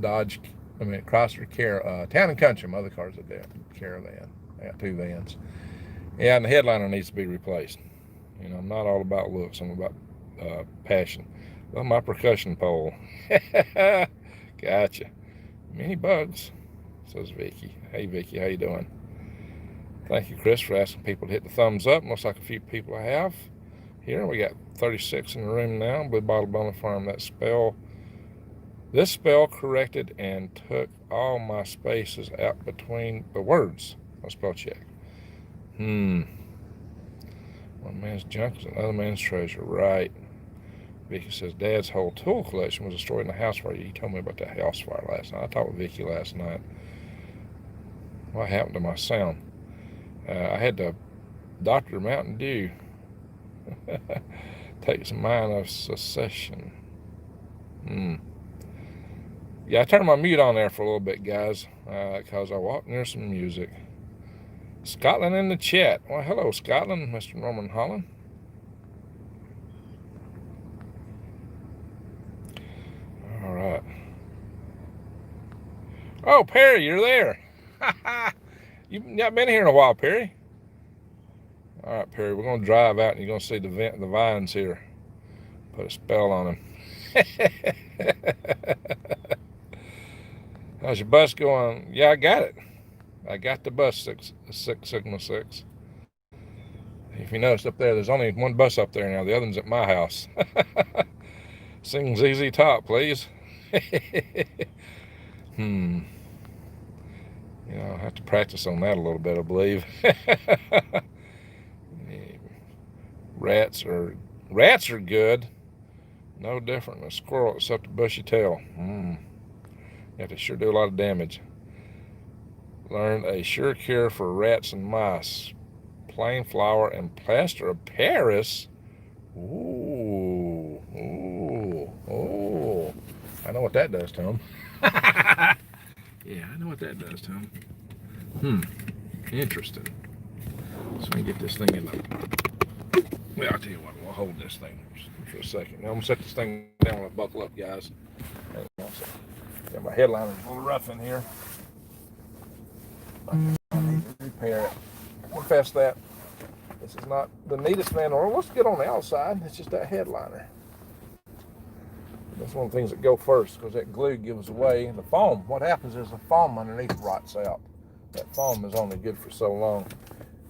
Dodge, Chrysler Town and Country. My other car's a Caravan. I got two vans. Yeah, and the headliner needs to be replaced. You know, I'm not all about looks. I'm about passion. Well, my percussion pole. Gotcha. Many bugs, says Vicky. Hey, Vicky, how you doing? Thank you, Chris, for asking people to hit the thumbs up. Looks like a few people I have here. We got 36 in the room now. Blue Bottle Bunny Farm. This spell corrected and took all my spaces out between the words. I'll spell check. One man's junk is another man's treasure. Right. Vicky says, Dad's whole tool collection was destroyed in the house fire. He told me about that house fire last night. I talked with Vicky last night. What happened to my sound? I had to Dr. Mountain Dew. Take some mind of secession. Yeah, I turned my mute on there for a little bit, guys, because I walked near some music. Scotland in the chat. Well, hello, Scotland, Mr. Norman Holland. All right. Oh, Perry, you're there. You've not been here in a while, Perry. All right, Perry, we're going to drive out and you're going to see the vines here. Put a spell on them. How's your bus going? Yeah, I got it. I got the bus, Sigma 6. If you notice up there, there's only one bus up there now. The other one's at my house. Sing ZZ Top, please. You know, I'll have to practice on that a little bit, I believe. Rats are good. No different than a squirrel except a bushy tail. You have to sure do a lot of damage. Learned a sure cure for rats and mice. Plain flour and plaster of Paris. Ooh. I know what that does to them. Yeah, I know what that does to them. Interesting. So I can get this thing in the... Well, I'll tell you what, we'll hold this thing for a second. Now I'm gonna set this thing down and buckle up, guys. Hang on a second. Got my headliner a little rough in here. I need to repair it. Confess that this is not the neatest man in the world. Let's get on the outside. It's just that headliner. That's one of the things that go first because that glue gives away the foam. What happens is the foam underneath rots out. That foam is only good for so long.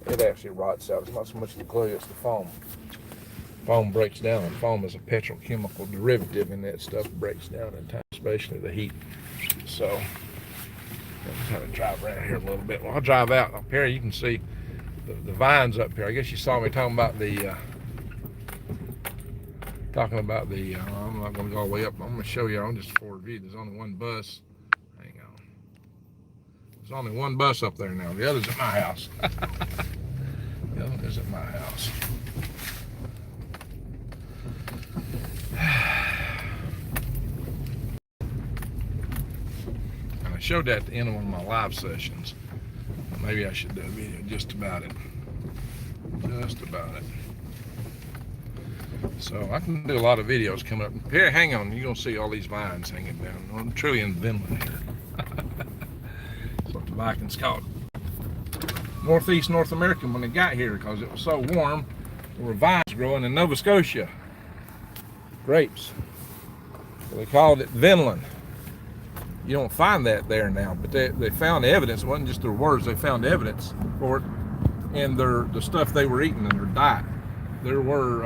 It actually rots out. It's not so much the glue, it's the foam. Foam breaks down, and foam is a petrochemical derivative, and that stuff breaks down in time, especially the heat. So I'm just going to drive around here a little bit. Well, I'll drive out up here. You can see the vines up here. I guess you saw me talking about the I'm not going to go all the way up. I'm going to show you on just forward view. There's only one bus. Hang on. There's only one bus up there now. The other's at my house. The other is at my house. I showed that at the end of one of my live sessions. Maybe I should do a video just about it. Just about it. So I can do a lot of videos coming up. Here, hang on, you're gonna see all these vines hanging down. I'm truly in Finland here. That's what the Vikings called Northeast North America when they got here because it was so warm. There were vines growing in Nova Scotia. Grapes. So they called it Finland. You don't find that there now, but they found evidence. It wasn't just their words, they found evidence for it in the stuff they were eating in their diet. There were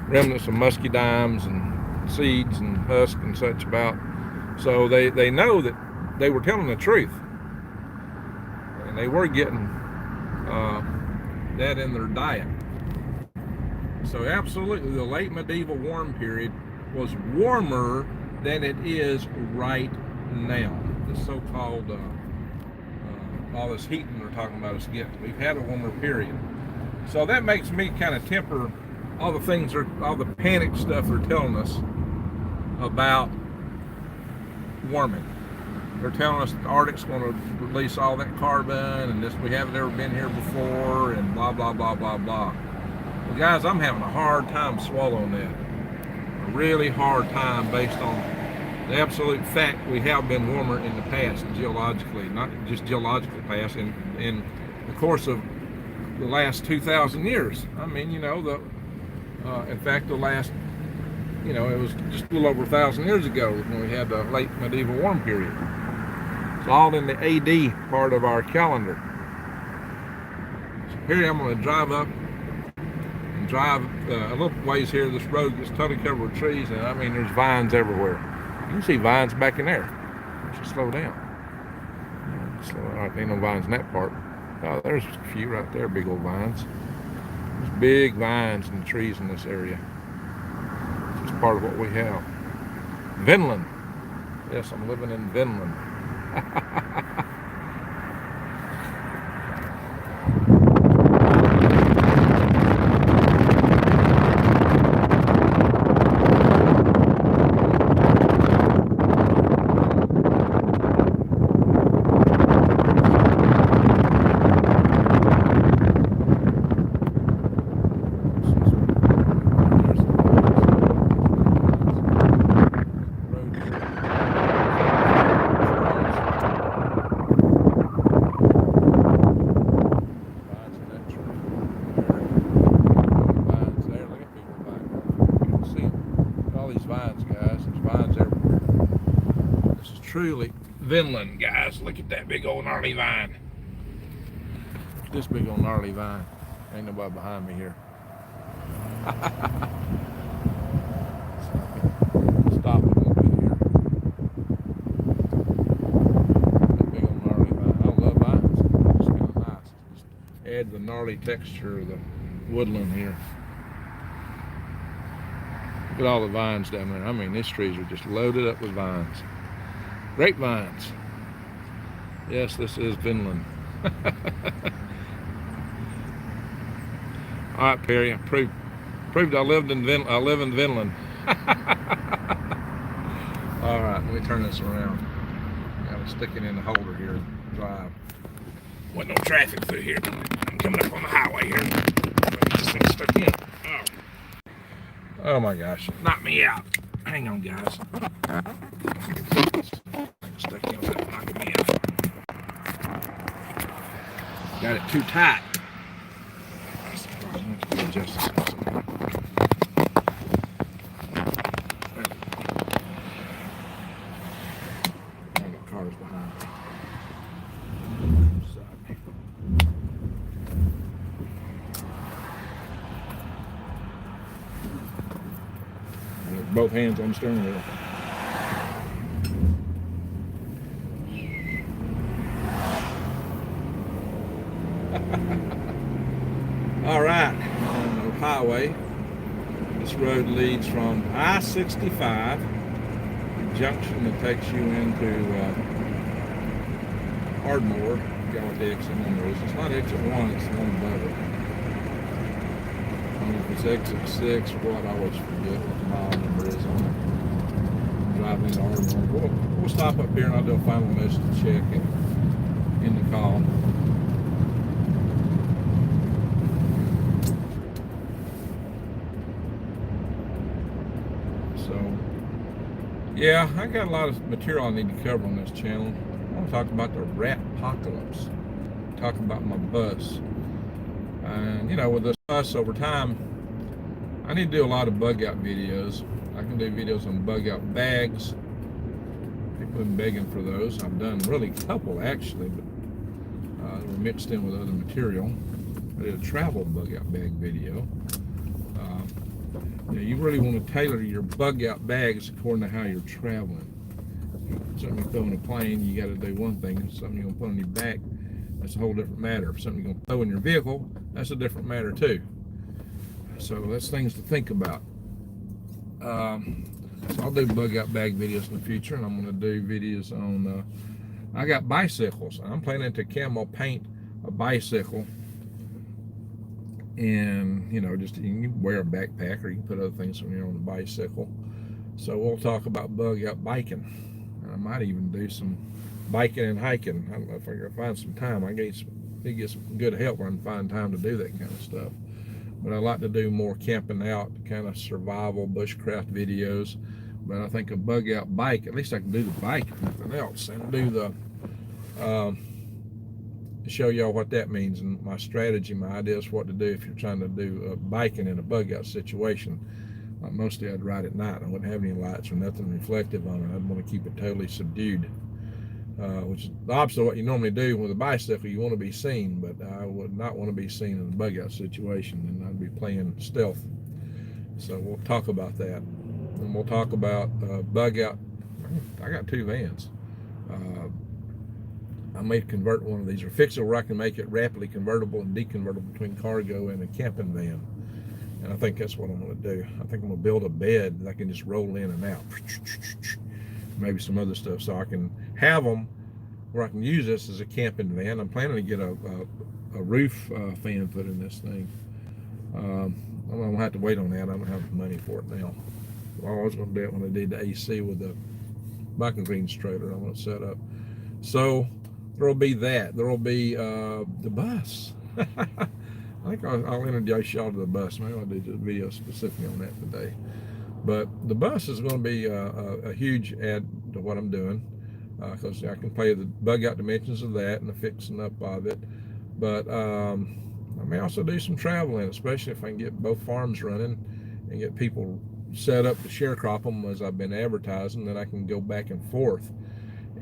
remnants of muscadimes and seeds and husks and such about. So they know that they were telling the truth. And they were getting that in their diet. So absolutely, the late medieval warm period was warmer than it is right now. This so-called, all this heating they're talking about is getting. We've had a warmer period. So that makes me kind of temper all the things, all the panic stuff they're telling us about warming. They're telling us the Arctic's going to release all that carbon and this, we haven't ever been here before and blah, blah, blah, blah, blah. Well, guys, I'm having a hard time swallowing that. A really hard time based on the absolute fact we have been warmer in the past geologically, not just geologically past, in the course of the last 2,000 years. I mean, you know, in fact, the last, you know, it was just a little over 1,000 years ago when we had the late medieval warm period. It's all in the AD part of our calendar. So here I'm going to drive up and drive a little ways here. This road gets totally covered with trees, and I mean, there's vines everywhere. You can see vines back in there. Just slow down. Slow down. Ain't no vines in that part. There's a few right there, big old vines. There's big vines and trees in this area. It's just part of what we have. Finland. Yes, I'm living in Finland. truly Finland, guys. Look at that big old gnarly vine. This big old gnarly vine. Ain't nobody behind me here. Stop it a little bit here. That big old gnarly vine. I love vines. It's kind of nice. Just add the gnarly texture of the woodland here. Look at all the vines down there. I mean, these trees are just loaded up with vines. Grapevines. Yes, this is Finland. All right, Perry, I proved I live in Finland. All right, let me turn this around. Gotta stick it in the holder here and drive. Wasn't no traffic through here. I'm coming up on the highway here. This thing's stuck in. Oh my gosh, knock me out. Hang on, guys. Stuck in, knocking me out. Got it too tight. Adjust this. I got cars behind me. Both hands on the steering wheel. All right, on the highway, this road leads from I-65, the junction that takes you into Ardmore, got the exit number is. It's not exit 1, it's the one above it. I don't know if it's exit 6 or what, I always forget what the mile number is on it. Driving into Ardmore. We'll stop up here and I'll do a final message check and end the call. Yeah, I got a lot of material I need to cover on this channel. I want to talk about the rat apocalypse. Talk about my bus. And you know, with this bus over time, I need to do a lot of bug out videos. I can do videos on bug out bags. People have been begging for those. I've done really a couple actually, but they were mixed in with other material. I did a travel bug out bag video. You really want to tailor your bug out bags according to how you're traveling. Something you throw in a plane, you got to do one thing. Something you're going to put on your back, that's a whole different matter. If something you're going to throw in your vehicle, that's a different matter too. So that's things to think about. So I'll do bug out bag videos in the future, and I'm going to do videos on. I got bicycles. I'm planning to camo paint a bicycle. And you know, just you can wear a backpack or you can put other things when you're on the bicycle. So we'll talk about bug out biking. I might even do some biking and hiking. I don't know if I can find some time. I get some good help where I can find time to do that kind of stuff. But I like to do more camping out, kind of survival bushcraft videos. But I think a bug out bike, at least I can do the bike if nothing else, and do the show y'all what that means and my strategy, my ideas what to do if you're trying to do biking in a bug out situation. Mostly I'd ride at night. I wouldn't have any lights or nothing reflective on it. I'd want to keep it totally subdued, which is the opposite of what you normally do with a bicycle. You want to be seen, but I would not want to be seen in a bug out situation, and I'd be playing stealth. So we'll talk about that, and we'll talk about bug out. I got 2 vans. I may convert one of these or fix it where I can make it rapidly convertible and deconvertible between cargo and a camping van. And I think that's what I'm going to do. I think I'm going to build a bed that I can just roll in and out. Maybe some other stuff so I can have them where I can use this as a camping van. I'm planning to get a roof fan put in this thing. I'm going to have to wait on that. I don't have the money for it now. I was going to do it when I did the AC with the Biking Greens trailer I'm going to set up. So there'll be that. There'll be the bus. I think I'll introduce y'all to the bus. Maybe I'll do a video specifically on that today. But the bus is going to be a huge add to what I'm doing, because I can play the bug out dimensions of that and the fixing up of it. But I may also do some traveling, especially if I can get both farms running and get people set up to sharecrop them as I've been advertising. Then I can go back and forth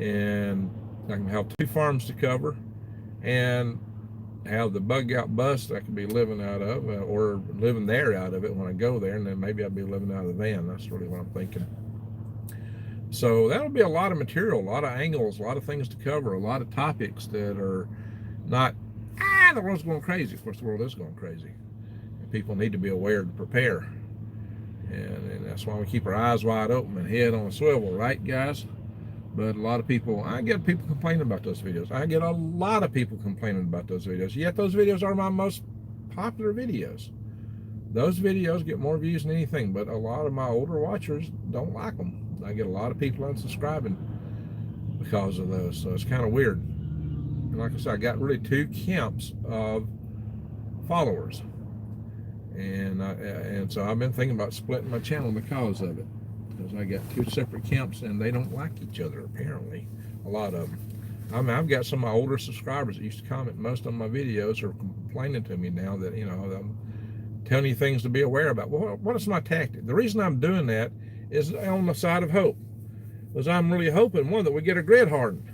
and I can have 2 farms to cover, and have the bug out bus I could be living out of, or living there out of it when I go there, and then maybe I'll be living out of the van. That's really what I'm thinking. So that'll be a lot of material, a lot of angles, a lot of things to cover, a lot of topics that are not, the world's going crazy. Of course, the world is going crazy. And people need to be aware to prepare. And that's why we keep our eyes wide open and head on a swivel, right, guys? But a lot of people, I get people complaining about those videos. I get a lot of people complaining about those videos. Yet those videos are my most popular videos. Those videos get more views than anything, but a lot of my older watchers don't like them. I get a lot of people unsubscribing because of those, so it's kind of weird. And like I said, I got really 2 camps of followers. And so I've been thinking about splitting my channel because of it. Because I got 2 separate camps and they don't like each other, apparently. A lot of them. I mean, I've got some of my older subscribers that used to comment most on my videos are complaining to me now that, you know, I'm telling you things to be aware about. Well, what is my tactic? The reason I'm doing that is on the side of hope. Because I'm really hoping, one, that we get a grid hardened.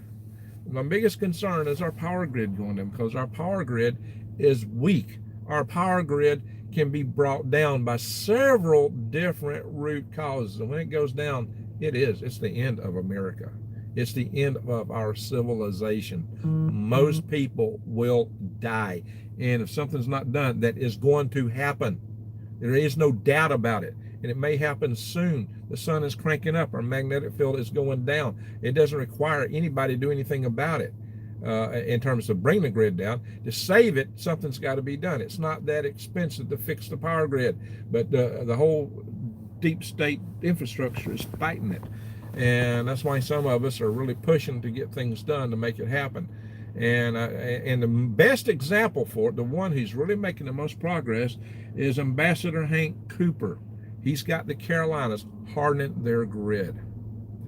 My biggest concern is our power grid going down, because our power grid is weak. Our power grid can be brought down by several different root causes. And when it goes down, it's the end of America. It's the end of our civilization. Most people will die. And if something's not done, that is going to happen. There is no doubt about it. And it may happen soon. The sun is cranking up. Our magnetic field is going down. It doesn't require anybody to do anything about it. In terms of bringing the grid down. To save it, something's got to be done. It's not that expensive to fix the power grid, but the whole deep state infrastructure is fighting it. And that's why some of us are really pushing to get things done to make it happen. And the best example for it, the one who's really making the most progress, is Ambassador Hank Cooper. He's got the Carolinas hardening their grid.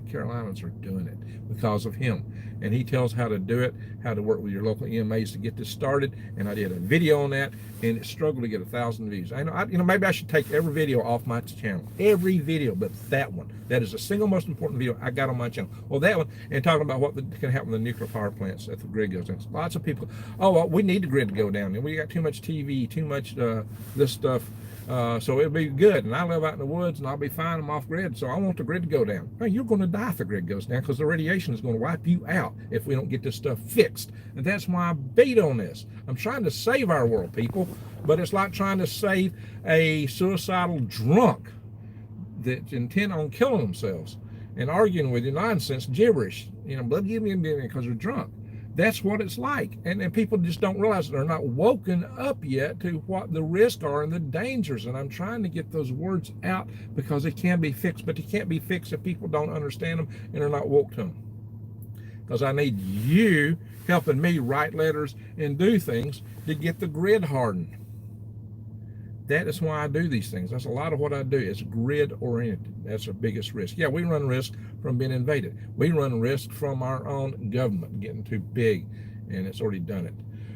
The Carolinas are doing it because of him. And he tells how to do it, how to work with your local EMAs to get this started. And I did a video on that, and it struggled to get 1,000 views. I know, maybe I should take every video off my channel, every video, but that one, that is the single most important video I got on my channel. Well, that one, and talking about what can happen with the nuclear power plants if the grid goes down. Lots of people, oh, well, we need the grid to go down, and we got too much TV, too much this stuff. So it'll be good, and I live out in the woods, and I'll be fine. I'm off grid, so I want the grid to go down. Hey, you're going to die if the grid goes down, because the radiation is going to wipe you out if we don't get this stuff fixed. And that's why I beat on this. I'm trying to save our world, people, but it's like trying to save a suicidal drunk that's intent on killing themselves and arguing with you nonsense, gibberish, blood giving because they're drunk. That's what it's like. And people just don't realize they're not woken up yet to what the risks are and the dangers. And I'm trying to get those words out because it can be fixed, but it can't be fixed if people don't understand them and are not woke to them. Because I need you helping me write letters and do things to get the grid hardened. That is why I do these things. That's a lot of what I do. It's grid oriented. That's our biggest risk. Yeah, we run risk from being invaded. We run risk from our own government getting too big, and it's already done it.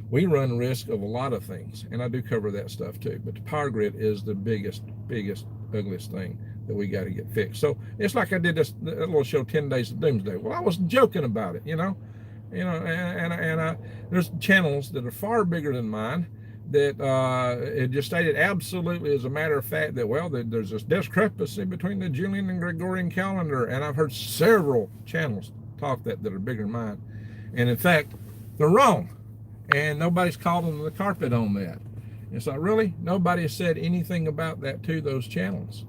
We run risk of a lot of things, and I do cover that stuff too. But the power grid is the biggest, ugliest thing that we got to get fixed. So it's like I did that little show, 10 Days of Doomsday. Well, I was joking about it, and there's channels that are far bigger than mine that it just stated absolutely as a matter of fact that, well, there's this discrepancy between the Julian and Gregorian calendar. And I've heard several channels talk that are bigger than mine. And in fact, they're wrong. And nobody's called them to the carpet on that. It's like, really? Nobody has said anything about that to those channels.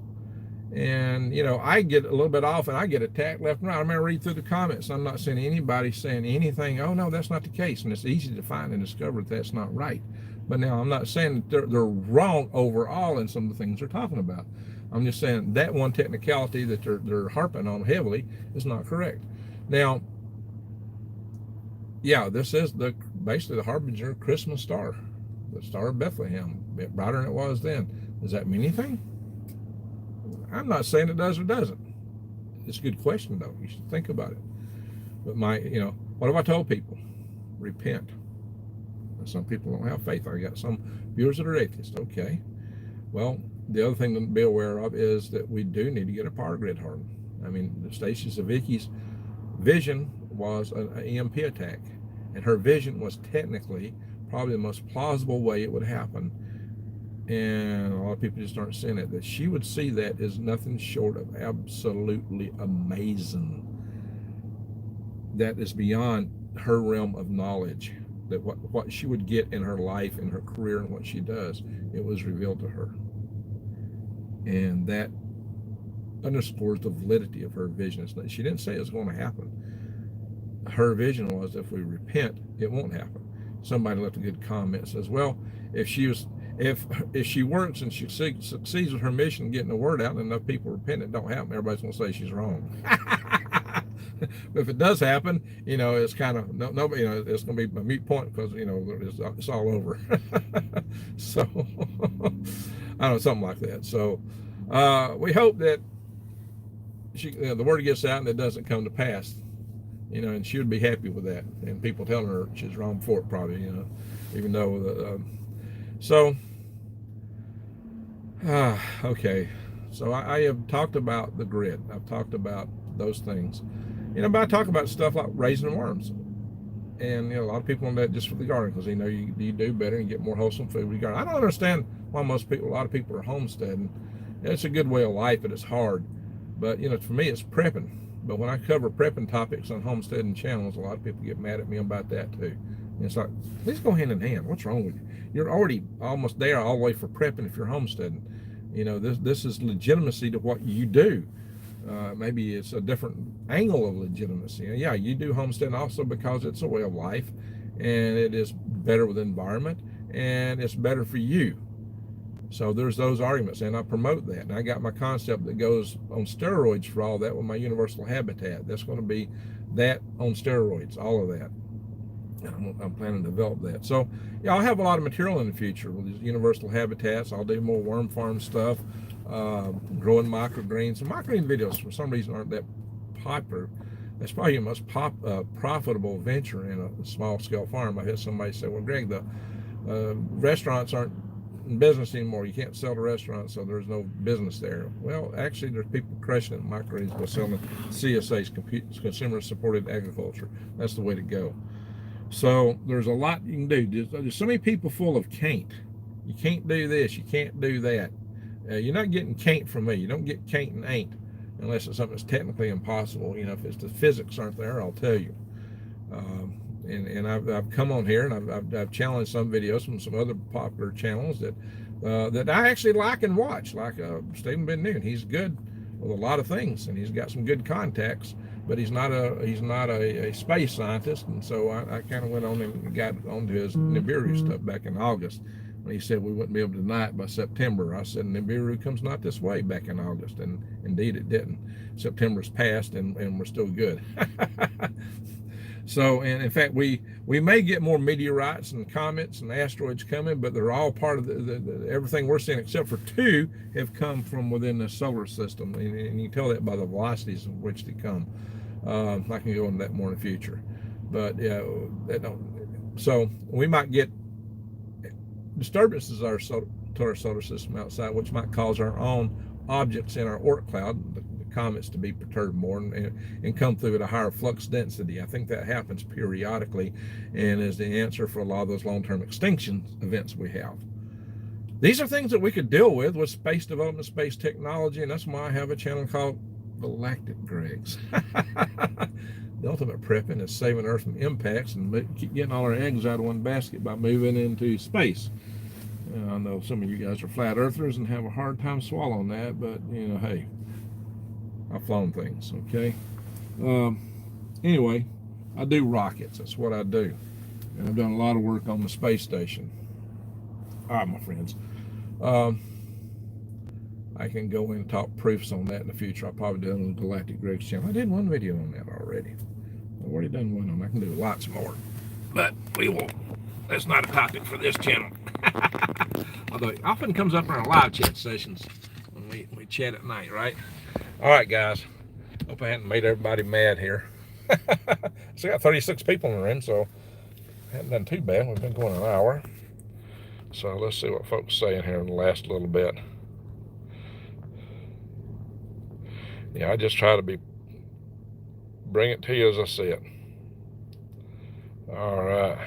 And, I get a little bit off and I get attacked left and right. I remember reading through the comments. I'm not seeing anybody saying anything, oh, no, that's not the case. And it's easy to find and discover that that's not right. But now I'm not saying that they're wrong overall in some of the things they're talking about. I'm just saying that one technicality that they're harping on heavily is not correct. Now, yeah, this is basically the harbinger Christmas star, the Star of Bethlehem, a bit brighter than it was then. Does that mean anything? I'm not saying it does or doesn't. It's a good question, though. You should think about it. But what have I told people? Repent. Some people don't have faith. I got some viewers that are atheists. Okay. Well, the other thing to be aware of is that we do need to get a power grid hardened. I mean, Stacey Savicki's vision was an EMP attack. And her vision was technically probably the most plausible way it would happen. And a lot of people just aren't seeing it. That she would see that is nothing short of absolutely amazing. That is beyond her realm of knowledge. That what she would get in her life, in her career, and what she does, it was revealed to her. And that underscores the validity of her vision. She didn't say it was going to happen. Her vision was, if we repent, it won't happen. Somebody left a good comment, says, well, if she works and she succeeds with her mission, getting the word out, and enough people repent, it don't happen, everybody's going to say she's wrong. But if it does happen, it's kind of nobody. It's going to be a moot point because it's all over. So I don't know, something like that. So we hope that the word gets out and it doesn't come to pass. And she would be happy with that. And people telling her she's wrong for it, probably. Even though okay. So I have talked about the grid. I've talked about those things. But I talk about stuff like raising worms. And a lot of people on that just for the garden, because you do better and get more wholesome food with your garden. I don't understand why a lot of people are homesteading. It's a good way of life, but it's hard. But for me, it's prepping. But when I cover prepping topics on homesteading channels, a lot of people get mad at me about that too. And it's like, these go hand in hand. What's wrong with you? You're already almost there all the way for prepping if you're homesteading. This is legitimacy to what you do. Maybe it's a different angle of legitimacy. Yeah, you do homesteading also because it's a way of life, and it is better with the environment, and it's better for you. So there's those arguments, and I promote that. And I got my concept that goes on steroids for all that with my universal habitat. That's going to be that on steroids, all of that. I'm planning to develop that. So yeah, I'll have a lot of material in the future with these universal habitats. I'll do more worm farm stuff, growing microgreens. And microgreen videos for some reason aren't that popular. That's probably your most profitable venture in a small scale farm. I had somebody say, well, Greg, the restaurants aren't in business anymore. You can't sell to restaurants, so there's no business there. Well, actually, there's people crushing it in microgreens by selling CSA's, consumer supported agriculture. That's the way to go. So there's a lot you can do. There's so many people full of can't. You can't do this. You can't do that. You're not getting can't from me. You don't get can't and ain't unless it's something that's technically impossible. If it's the physics aren't there, I'll tell you. And I've come on here and I've challenged some videos from some other popular channels that I actually like and watch, like Stephen Ben Noon. He's good with a lot of things, and he's got some good contacts. But he's not a space scientist, and so I kind of went on and got onto his Nibiru stuff back in August when he said we wouldn't be able to deny it by September. I said Nibiru comes not this way back in August, and indeed it didn't. September's passed, and we're still good. So, and in fact, we may get more meteorites and comets and asteroids coming, but they're all part of everything we're seeing, except for 2 have come from within the solar system, and you can tell that by the velocities of which they come. I can go into that more in the future, but yeah, so we might get disturbances to our solar system outside, which might cause our own objects in our Oort cloud, the comets, to be perturbed more and come through at a higher flux density. I think that happens periodically and is the answer for a lot of those long-term extinction events we have. These are things that we could deal with space development, space technology, and that's why I have a channel called Galactic Gregs. The ultimate prepping is saving Earth from impacts and keep getting all our eggs out of one basket by moving into space. I know some of you guys are flat earthers and have a hard time swallowing that, but hey, I've flown things, okay? Anyway, I do rockets. That's what I do. And I've done a lot of work on the space station. All right, my friends. I can go in and talk proofs on that in the future. I'll probably do it on the Galactic Greg's channel. I did one video on that already. I've already done one on it. I can do lots more. But we will. That's not a topic for this channel. Although it often comes up in our live chat sessions when we chat at night, right? All right, guys. Hope I hadn't made everybody mad here. So I got 36 people in the room, so I haven't done too bad. We've been going an hour. So let's see what folks say in here in the last little bit. Yeah, I just try to bring it to you as I see it. All right.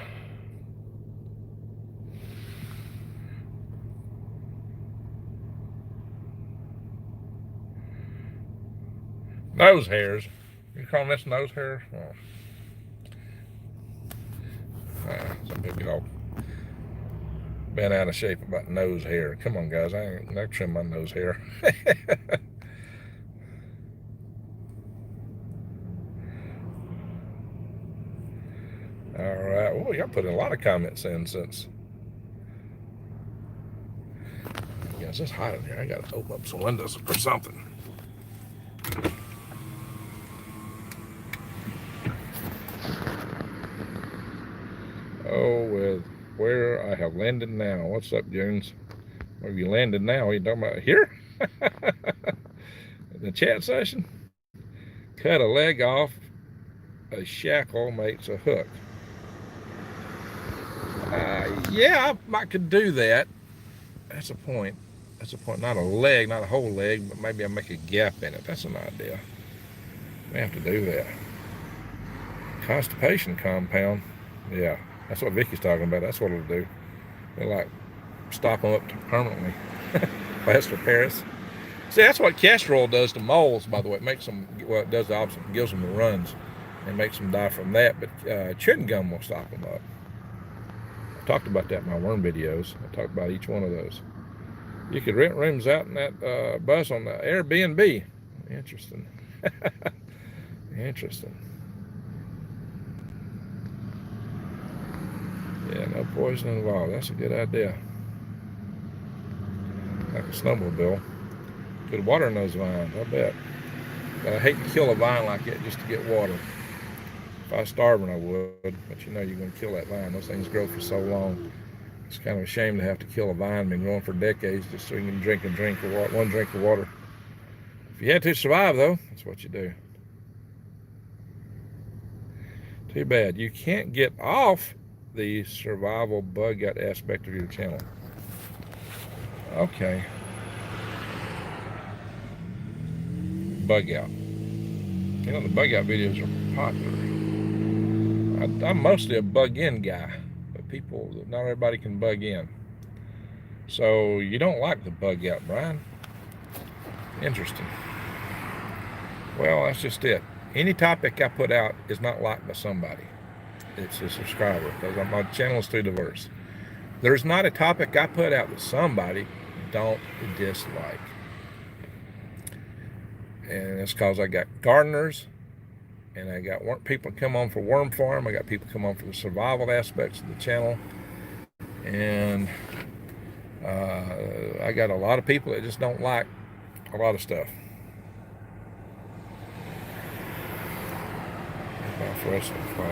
Nose hairs. You call this nose hairs? Oh. Some people get all bent out of shape about nose hair. Come on, guys. I trim my nose hair. All right. Well, y'all put a lot of comments in since. Guys, it's hot in here. I got to open up some windows or something. Oh, with where I have landed now. What's up, Jones? Where have you landed now? Are you talking about here? The chat session? Cut a leg off, a shackle makes a hook. Yeah, I could do that. That's a point. That's a point. Not a leg, not a whole leg, but maybe I make a gap in it. That's an idea. We have to do that. Constipation compound. Yeah, that's what Vicky's talking about. That's what it'll do. It'll like stop them up permanently. Plaster Paris. See, that's what castor oil does to moles, by the way. It makes them, well, it does the opposite. It gives them the runs and makes them die from that. But chewing gum will stop them up. I talked about that in my worm videos. I talked about each one of those. You could rent rooms out in that bus on the Airbnb. Interesting. Interesting. Yeah, no poison involved. That's a good idea. Like a snowmobile. Good water in those vines, I bet. But I hate to kill a vine like that just to get water. If I was starving, I would. But you know you're going to kill that vine. Those things grow for so long. It's kind of a shame to have to kill a vine. Been growing for decades just so you can drink one drink of water. If you had to survive, though, that's what you do. Too bad. You can't get off the survival bug out aspect of your channel. Okay. Bug out. You know, the bug out videos are popular. I'm mostly a bug in guy, but not everybody can bug in. So you don't like the bug out, Brian? Interesting. Well, that's just it. Any topic I put out is not liked by somebody. It's a subscriber, because my channel is too diverse. There's not a topic I put out that somebody don't dislike. And it's because I got gardeners, and I got people come on for worm farm. I got people come on for the survival aspects of the channel. And I got a lot of people that just don't like a lot of stuff.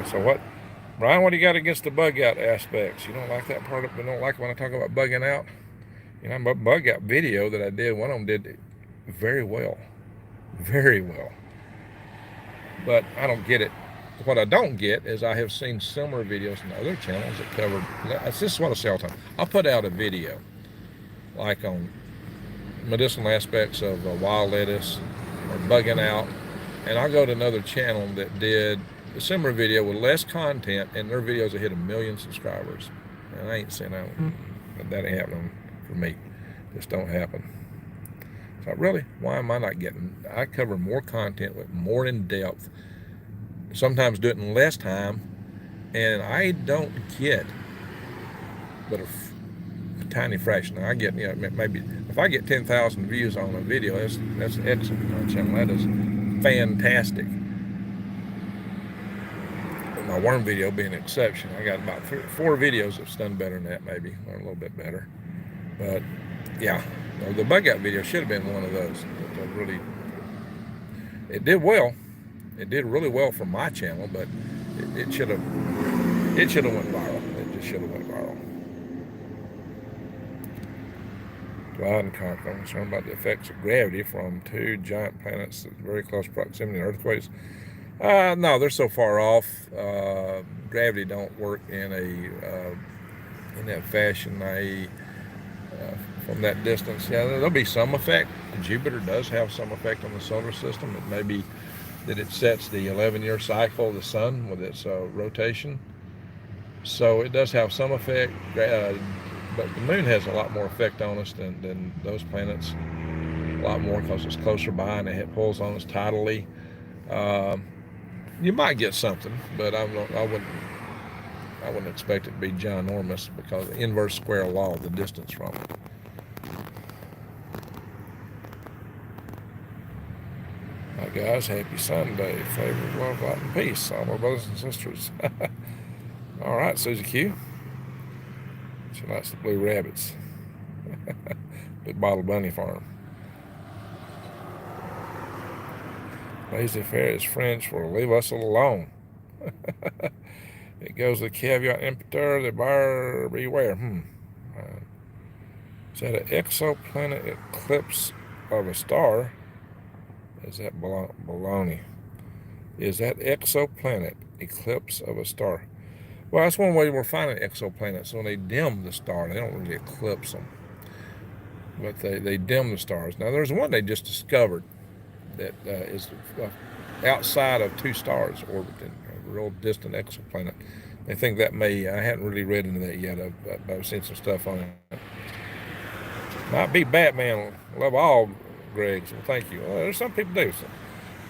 So what, Brian, what do you got against the bug out aspects? You don't like that part of it? You don't like when I talk about bugging out? You know, my bug out video that I did, one of them did very well. Very well. But I don't get it. What I don't get is I have seen similar videos in other channels that cover, this is what I say all the time. I'll put out a video like on medicinal aspects of wild lettuce or bugging out, and I'll go to another channel that did a similar video with less content, and their videos have hit 1 million subscribers. And I ain't saying that ain't happening for me. Just don't happen. So really, why am I not getting? I cover more content with more in depth. Sometimes do it in less time, and I don't get but a tiny fraction. I get, you know, maybe if I get 10,000 views on a video, that's excellent on my channel. That is fantastic. My worm video being an exception. I got about 4 videos that's done better than that, maybe, or a little bit better. But yeah, the bug out video should have been one of those. It did well. It did really well for my channel, but it should have went viral. It just should have went viral. Divide and conquer. I'm concerned about the effects of gravity from 2 giant planets at very close proximity to earthquakes. No, they're so far off. Gravity don't work in that fashion. From that distance, yeah, there'll be some effect. Jupiter does have some effect on the solar system. It may be that it sets the 11-year cycle of the sun with its rotation. So it does have some effect, but the moon has a lot more effect on us than those planets. A lot more because it's closer by and it pulls on us tidally. You might get something, but I wouldn't expect it to be ginormous because the inverse square law of the distance from it. Hi guys, happy Sunday. Favor, love, light, and peace, all my brothers and sisters. All right, Susie Q. She likes the blue rabbits. Big Bottle Bunny Farm. Laissez faire is French for leave us alone. It goes the caveat emptor, the buyer beware. Is that an exoplanet eclipse of a star? Is that baloney? Is that exoplanet eclipse of a star? Well, that's one way we're finding exoplanets. When they dim the star, they don't really eclipse them, but they dim the stars. Now, there's one they just discovered that is outside of two stars orbiting a real distant exoplanet. They think that may, I haven't really read into that yet. I've seen some stuff on it. Might be Batman. Love all Gregs. Well, thank you. Well, there's some people do.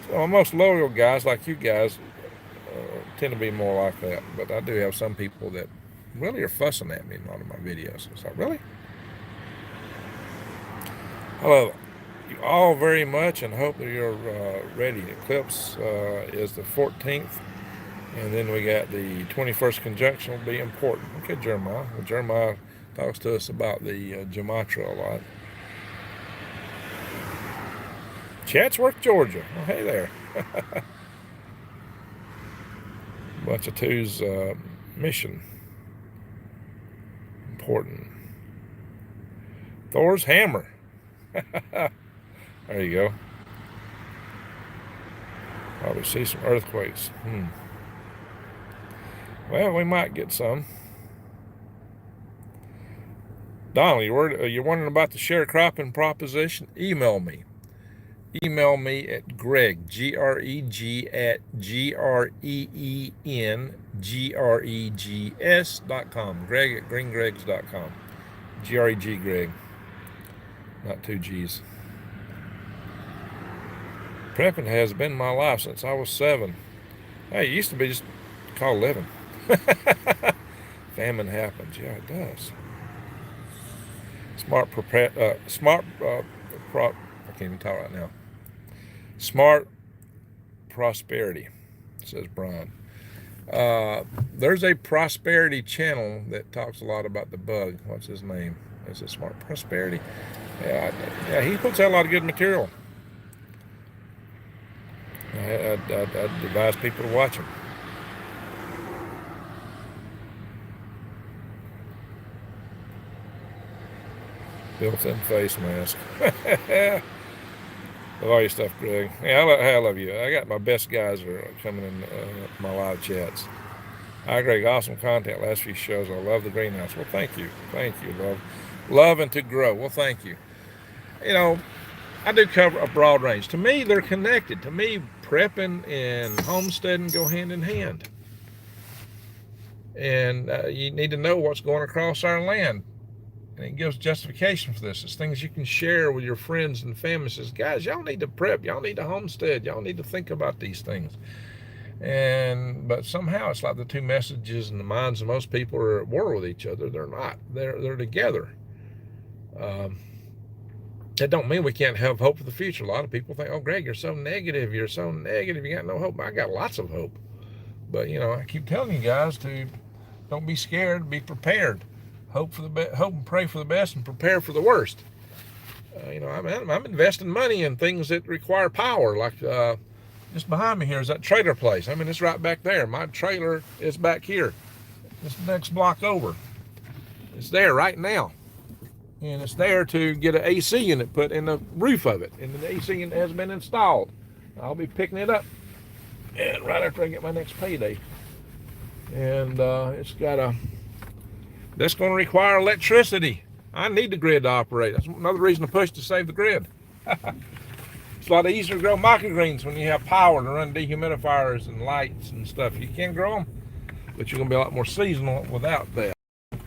So most loyal guys like you guys tend to be more like that. But I do have some people that really are fussing at me in a lot of my videos. It's like, really? I love you all very much and hope that you're ready. Eclipse is the 14th. And then we got the 21st conjunction will be important. Okay, Jeremiah. Well, Jeremiah talks to us about the gematria a lot. Chatsworth, Georgia. Well, hey there. Bunch of twos mission. Important. Thor's hammer. There you go. Probably see some earthquakes. Well, we might get some. Donald, you're wondering about the sharecropping proposition? Email me. Email me at Greg, G-R-E-G, at GREENGREGS.com. Greg at greengregs.com. G-R-E-G, Greg. Not two G's. Prepping has been my life since I was 7. Hey, it used to be just called living. Famine happens. Yeah, it does. I can't even talk right now. Smart prosperity, says Brian. There's a prosperity channel that talks a lot about the bug. What's his name? Is it Smart Prosperity? Yeah, he puts out a lot of good material. I'd advise people to watch him. Built-in face mask. Love all your stuff, Greg. Yeah, I love you. I got my best guys are coming in my live chats. Hi, Greg. Awesome content. Last few shows. I love the greenhouse. Well, thank you. Thank you. Love and to grow. Well, thank you. You know, I do cover a broad range. To me, they're connected. To me, prepping and homesteading go hand in hand. And you need to know what's going across our land. And it gives justification for this. It's things you can share with your friends and family. Says, guys, y'all need to prep. Y'all need to homestead. Y'all need to think about these things. But somehow it's like the two messages in the minds of most people are at war with each other. They're not. They're together. That don't mean we can't have hope for the future. A lot of people think, oh, Greg, you're so negative. You're so negative. You got no hope. I got lots of hope. But, you know, I keep telling you guys to don't be scared. Be prepared. Hope and pray for the best and prepare for the worst. You know, I'm investing money in things that require power. Like just behind me here is that trailer place. I mean, it's right back there. My trailer is back here. It's the next block over. It's there right now. And it's there to get an AC unit put in the roof of it. And the AC unit has been installed. I'll be picking it up and right after I get my next payday. And it's got that's going to require electricity. I need the grid to operate. That's another reason to push to save the grid. It's a lot easier to grow microgreens when you have power to run dehumidifiers and lights and stuff. You can't grow them. but you're gonna be a lot more seasonal without that. You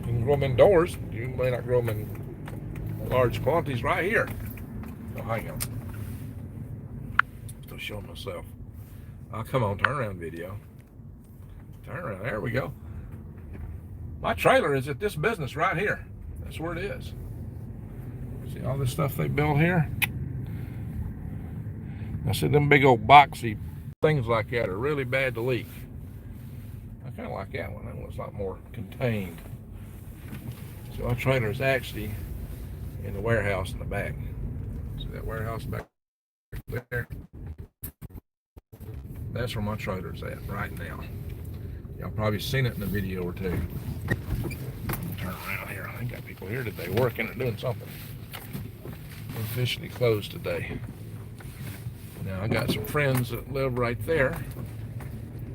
can grow them indoors. You may not grow them in large quantities right here. Oh, hang on. Still showing myself. Oh, come on, turn around video. Turn around, there we go. My trailer is at this business right here. That's where it is. See all this stuff they built here? I said them big old boxy things like that are really bad to leak. I kind of like that one. That one's a lot more contained. So our trailer is actually in the warehouse in the back. See that warehouse back there? That's where my trailer's at right now. Y'all probably seen it in a video or two. Turn around here. I think got people here today working or doing something. We're officially closed today. Now I got some friends that live right there.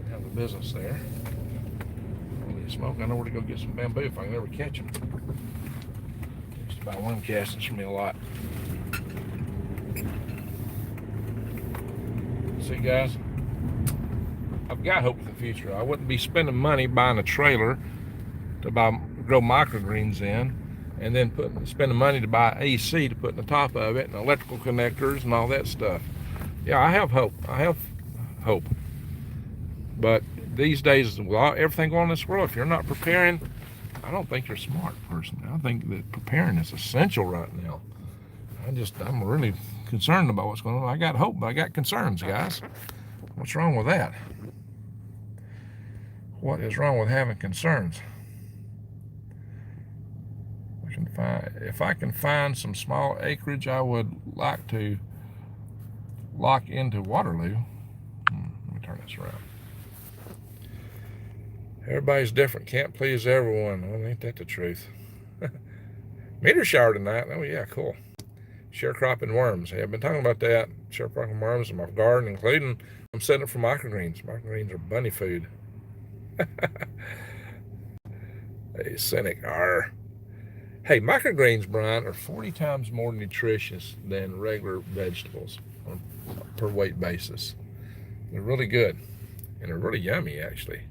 Have a business there. Holy smoke! I know where to go get some bamboo if I can ever catch them. Just about one casting for me a lot. See, guys, I've got hope for the future. I wouldn't be spending money buying a trailer to grow microgreens in, and then spending money to buy AC to put in the top of it, and electrical connectors and all that stuff. Yeah, I have hope. I have hope. But these days, with everything going on in this world, if you're not preparing, I don't think you're a smart person. I think that preparing is essential right now. I'm really concerned about what's going on. I got hope, but I got concerns, guys. What's wrong with that? What is wrong with having concerns? If I can find some small acreage, I would like to lock into Waterloo. Let me turn this around. Everybody's different. Can't please everyone. Well, ain't that the truth? Meteor shower tonight. Oh yeah, cool. Sharecropping worms. Hey, I've been talking about that. Sharecropping worms in my garden, including I'm setting it for microgreens. Microgreens are bunny food. Hey, cynic. Arr. Hey, microgreens, Brian, are 40 times more nutritious than regular vegetables on a per weight basis. They're really good. And they're really yummy, actually,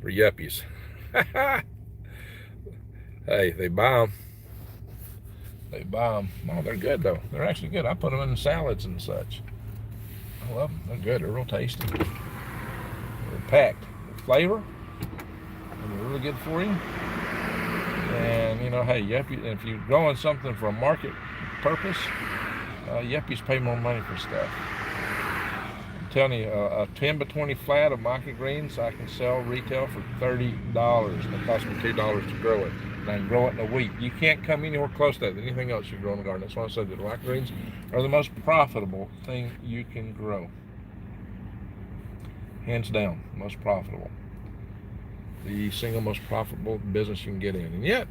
for yuppies. Hey, they buy them. They buy them. Oh, they're good, though. They're actually good. I put them in salads and such. I love them. They're good. They're real tasty. They're packed with flavor. And they're really good for you. And, you know, hey, if you're growing something for a market purpose, yuppies pay more money for stuff. I'm telling you, a 10 by 20 flat of microgreens I can sell retail for $30. And it costs me $2 to grow it. And I can grow it in a week. You can't come anywhere close to that than anything else you grow in the garden. That's why I said that microgreens are the most profitable thing you can grow. Hands down, most profitable. The single most profitable business you can get in. And yet,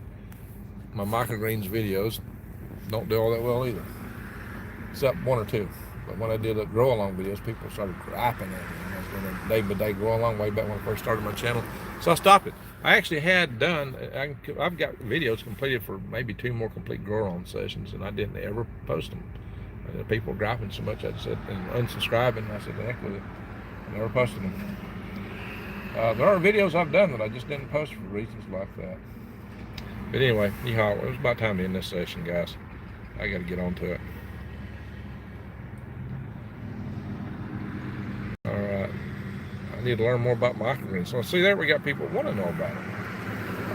my microgreens videos don't do all that well either. Except one or two. But when I did grow along videos, people started griping at me. I was doing a day-by-day grow along way back when I first started my channel. So I stopped it. I actually had done, I've got videos completed for maybe 2 more complete grow-on sessions, and I didn't ever post them. People were griping so much, I said, and unsubscribing. I said, the heck with it. I never posted them. There are videos I've done that I just didn't post for reasons like that. But anyway, yeehaw, it was about time to end this session, guys. I got to get on to it. All right. I need to learn more about microgreens. So see there, we got people that want to know about it.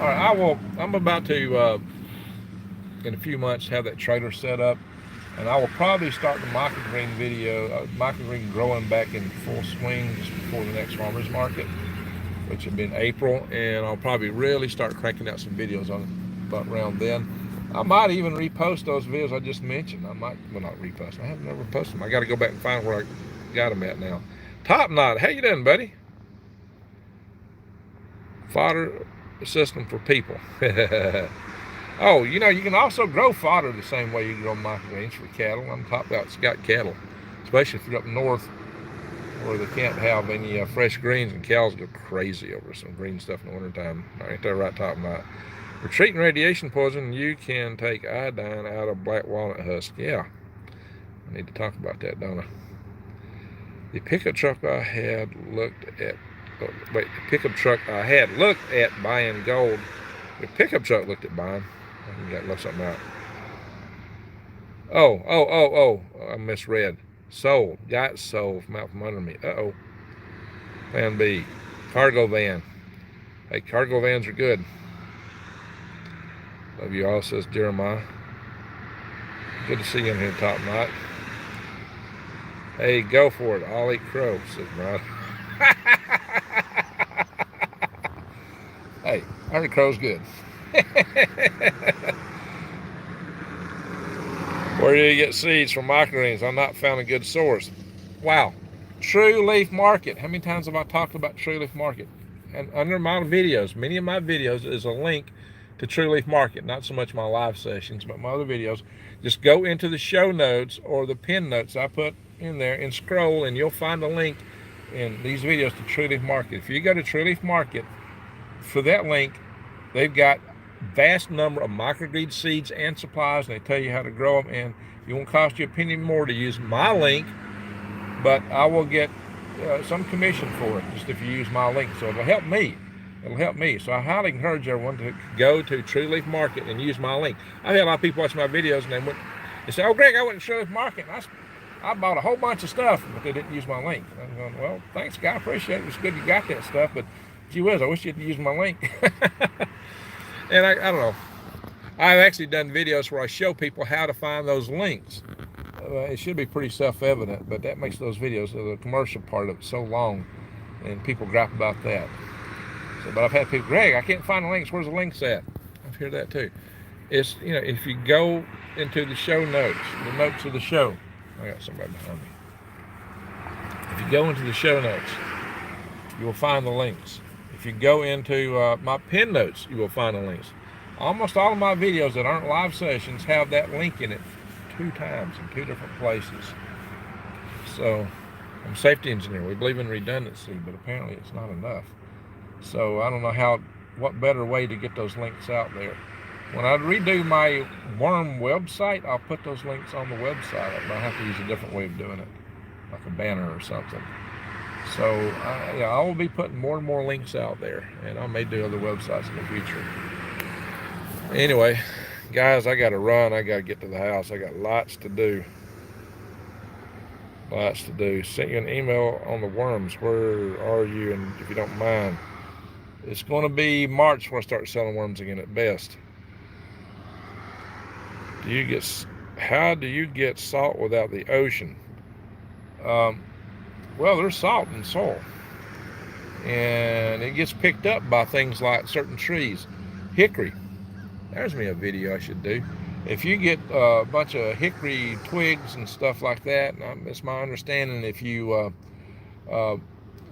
All right, I'm about to, in a few months, have that trailer set up. And I will probably start the microgreen video, microgreen growing back in full swing just before the next farmer's market, which will be in April, and I'll probably really start cranking out some videos on it about around then. I might even repost those videos I just mentioned. I might, well, not repost. I have never posted them. I got to go back and find where I got them at now. Top Knot, how you doing, buddy? Fodder system for people. Oh, you know, you can also grow fodder the same way you grow microgreens for cattle. I'm top out's got cattle, especially if you're up north where they can't have any fresh greens, and cows go crazy over some green stuff in the wintertime. Ain't that right, Top Knot? For treating radiation poison, you can take iodine out of black walnut husk. Yeah, I need to talk about that, don't I? The pickup truck I had looked at wait, the pickup truck I had looked at buying gold. The pickup truck looked at buying. I got to look something out. Oh, I misread. Sold. Got sold from out from under me. Uh-oh. Plan B. Cargo van. Hey, cargo vans are good. Love you all, says Jeremiah. Good to see you in here, Top Knot. Hey, go for it. I'll eat crow, says Brian. Hey, I heard crow's good. Where do you get seeds from microgreens? I've not found a good source. Wow. True Leaf Market. How many times have I talked about True Leaf Market? And under my videos, many of my videos is a link to True Leaf Market. Not so much my live sessions, but my other videos. Just go into the show notes or the pin notes I put in there and scroll, and you'll find a link in these videos to True Leaf Market. If you go to True Leaf Market, for that link, they've got vast number of microgreed seeds and supplies, and they tell you how to grow them, and it won't cost you a penny more to use my link, but I will get some commission for it just if you use my link. So it'll help me. So I highly encourage everyone to go to True Leaf Market and use my link. I've had a lot of people watch my videos, and they say, oh, Greg, I went to True Leaf Market, and I bought a whole bunch of stuff, but they didn't use my link. I'm going, well, thanks, guy, I appreciate it. It's good you got that stuff, but gee whiz, I wish you'd use my link. And I don't know. I've actually done videos where I show people how to find those links. It should be pretty self-evident, but that makes those videos, the commercial part of it, so long, and people gripe about that. So, but I've had people, Greg, I can't find the links. Where's the links at? I've heard that too. It's, you know, if you go into the show notes, the notes of the show, I got somebody behind me. If you go into the show notes, you will find the links. If you go into my pin notes, you will find the links. Almost all of my videos that aren't live sessions have that link in it 2 times in 2 different places. So I'm a safety engineer. We believe in redundancy, but apparently it's not enough. So I don't know what better way to get those links out there. When I redo my worm website, I'll put those links on the website. I have to use a different way of doing it, like a banner or something. So I will be putting more and more links out there, and I may do other websites in the future. Anyway, guys, I got to run. I got to get to the house. I got lots to do. Sent you an email on the worms. Where are you? And if you don't mind, it's going to be March before I start selling worms again at best. How do you get salt without the ocean? Well, there's salt in soil, and it gets picked up by things like certain trees. Hickory. There's me a video I should do. If you get a bunch of hickory twigs and stuff like that, and it's my understanding if you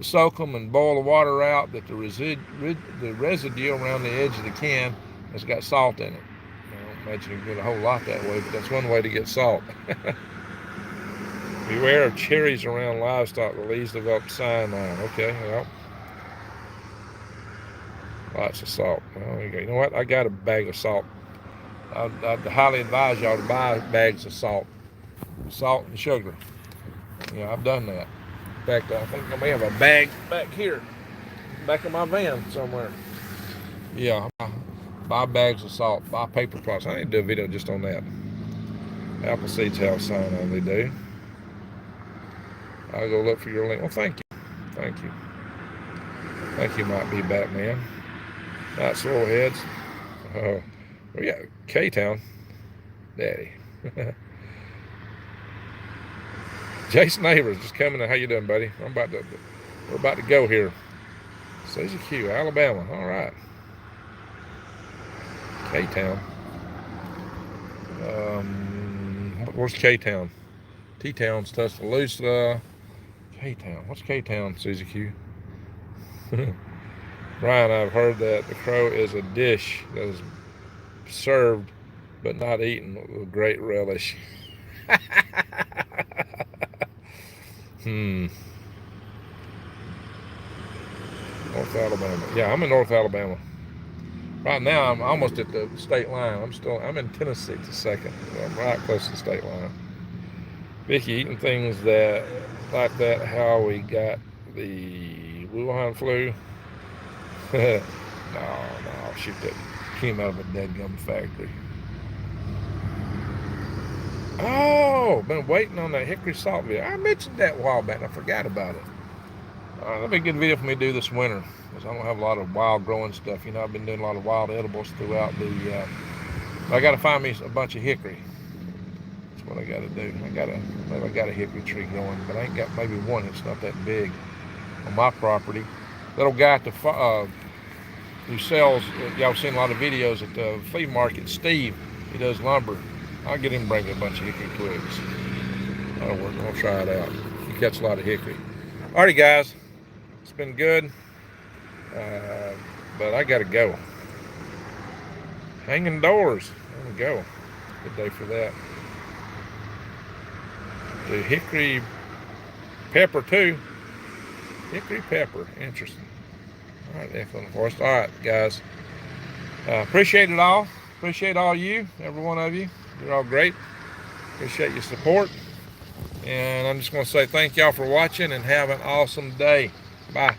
soak them and boil the water out, that the residue around the edge of the can has got salt in it. I don't imagine you can get a whole lot that way, but that's one way to get salt. Beware of cherries around livestock. The leaves develop cyanide. Okay, well, lots of salt. Well, you know what? I got a bag of salt. I'd highly advise y'all to buy bags of salt and sugar. Yeah, I've done that. In fact, I think I may have a bag back here, back in my van somewhere. Yeah, buy bags of salt, buy paper products. I need to do a video just on that. Apple seeds have cyanide, they do. I'll go look for your link. Well, thank you. Thank you, might be Batman. Not Swirlheads. Oh, we got K-Town. Daddy. Jason Neighbors just coming in. How you doing, buddy? We're about to go here. Suzy Q, Alabama. All right. K-Town. Where's K-Town? T-Town's Tuscaloosa. K-Town. What's K-Town, Suzy Q? Brian, I've heard that the crow is a dish that is served but not eaten with great relish. North Alabama. Yeah, I'm in North Alabama. Right now, I'm almost at the state line. I'm in Tennessee to second. I'm right close to the state line. Vicky, eating things like that, how we got the Wuhan flu. No, shoot, that came out of a dead gum factory. Oh, been waiting on that hickory salt video. I mentioned that a while back. I forgot about it. That'll be a good video for me to do this winter, because I don't have a lot of wild growing stuff. You know, I've been doing a lot of wild edibles throughout the. I got to find me a bunch of hickory. That's what I got to do. I got a hickory tree going, but I ain't got maybe one. It's not that big on my property. Little guy at the who sells. Y'all seen a lot of videos at the flea market. Steve, he does lumber. I'll get him to bring me a bunch of hickory twigs. That'll work. I'll try it out. He catch a lot of hickory. Alrighty, guys. It's been good, but I gotta go. Hanging doors. There we go. Good day for that. The hickory pepper too. Hickory pepper. Interesting. All right, excellent forest. All right, guys. Appreciate it all. Appreciate all you, every one of you. You're all great. Appreciate your support. And I'm just going to say thank y'all for watching and have an awesome day. Bye.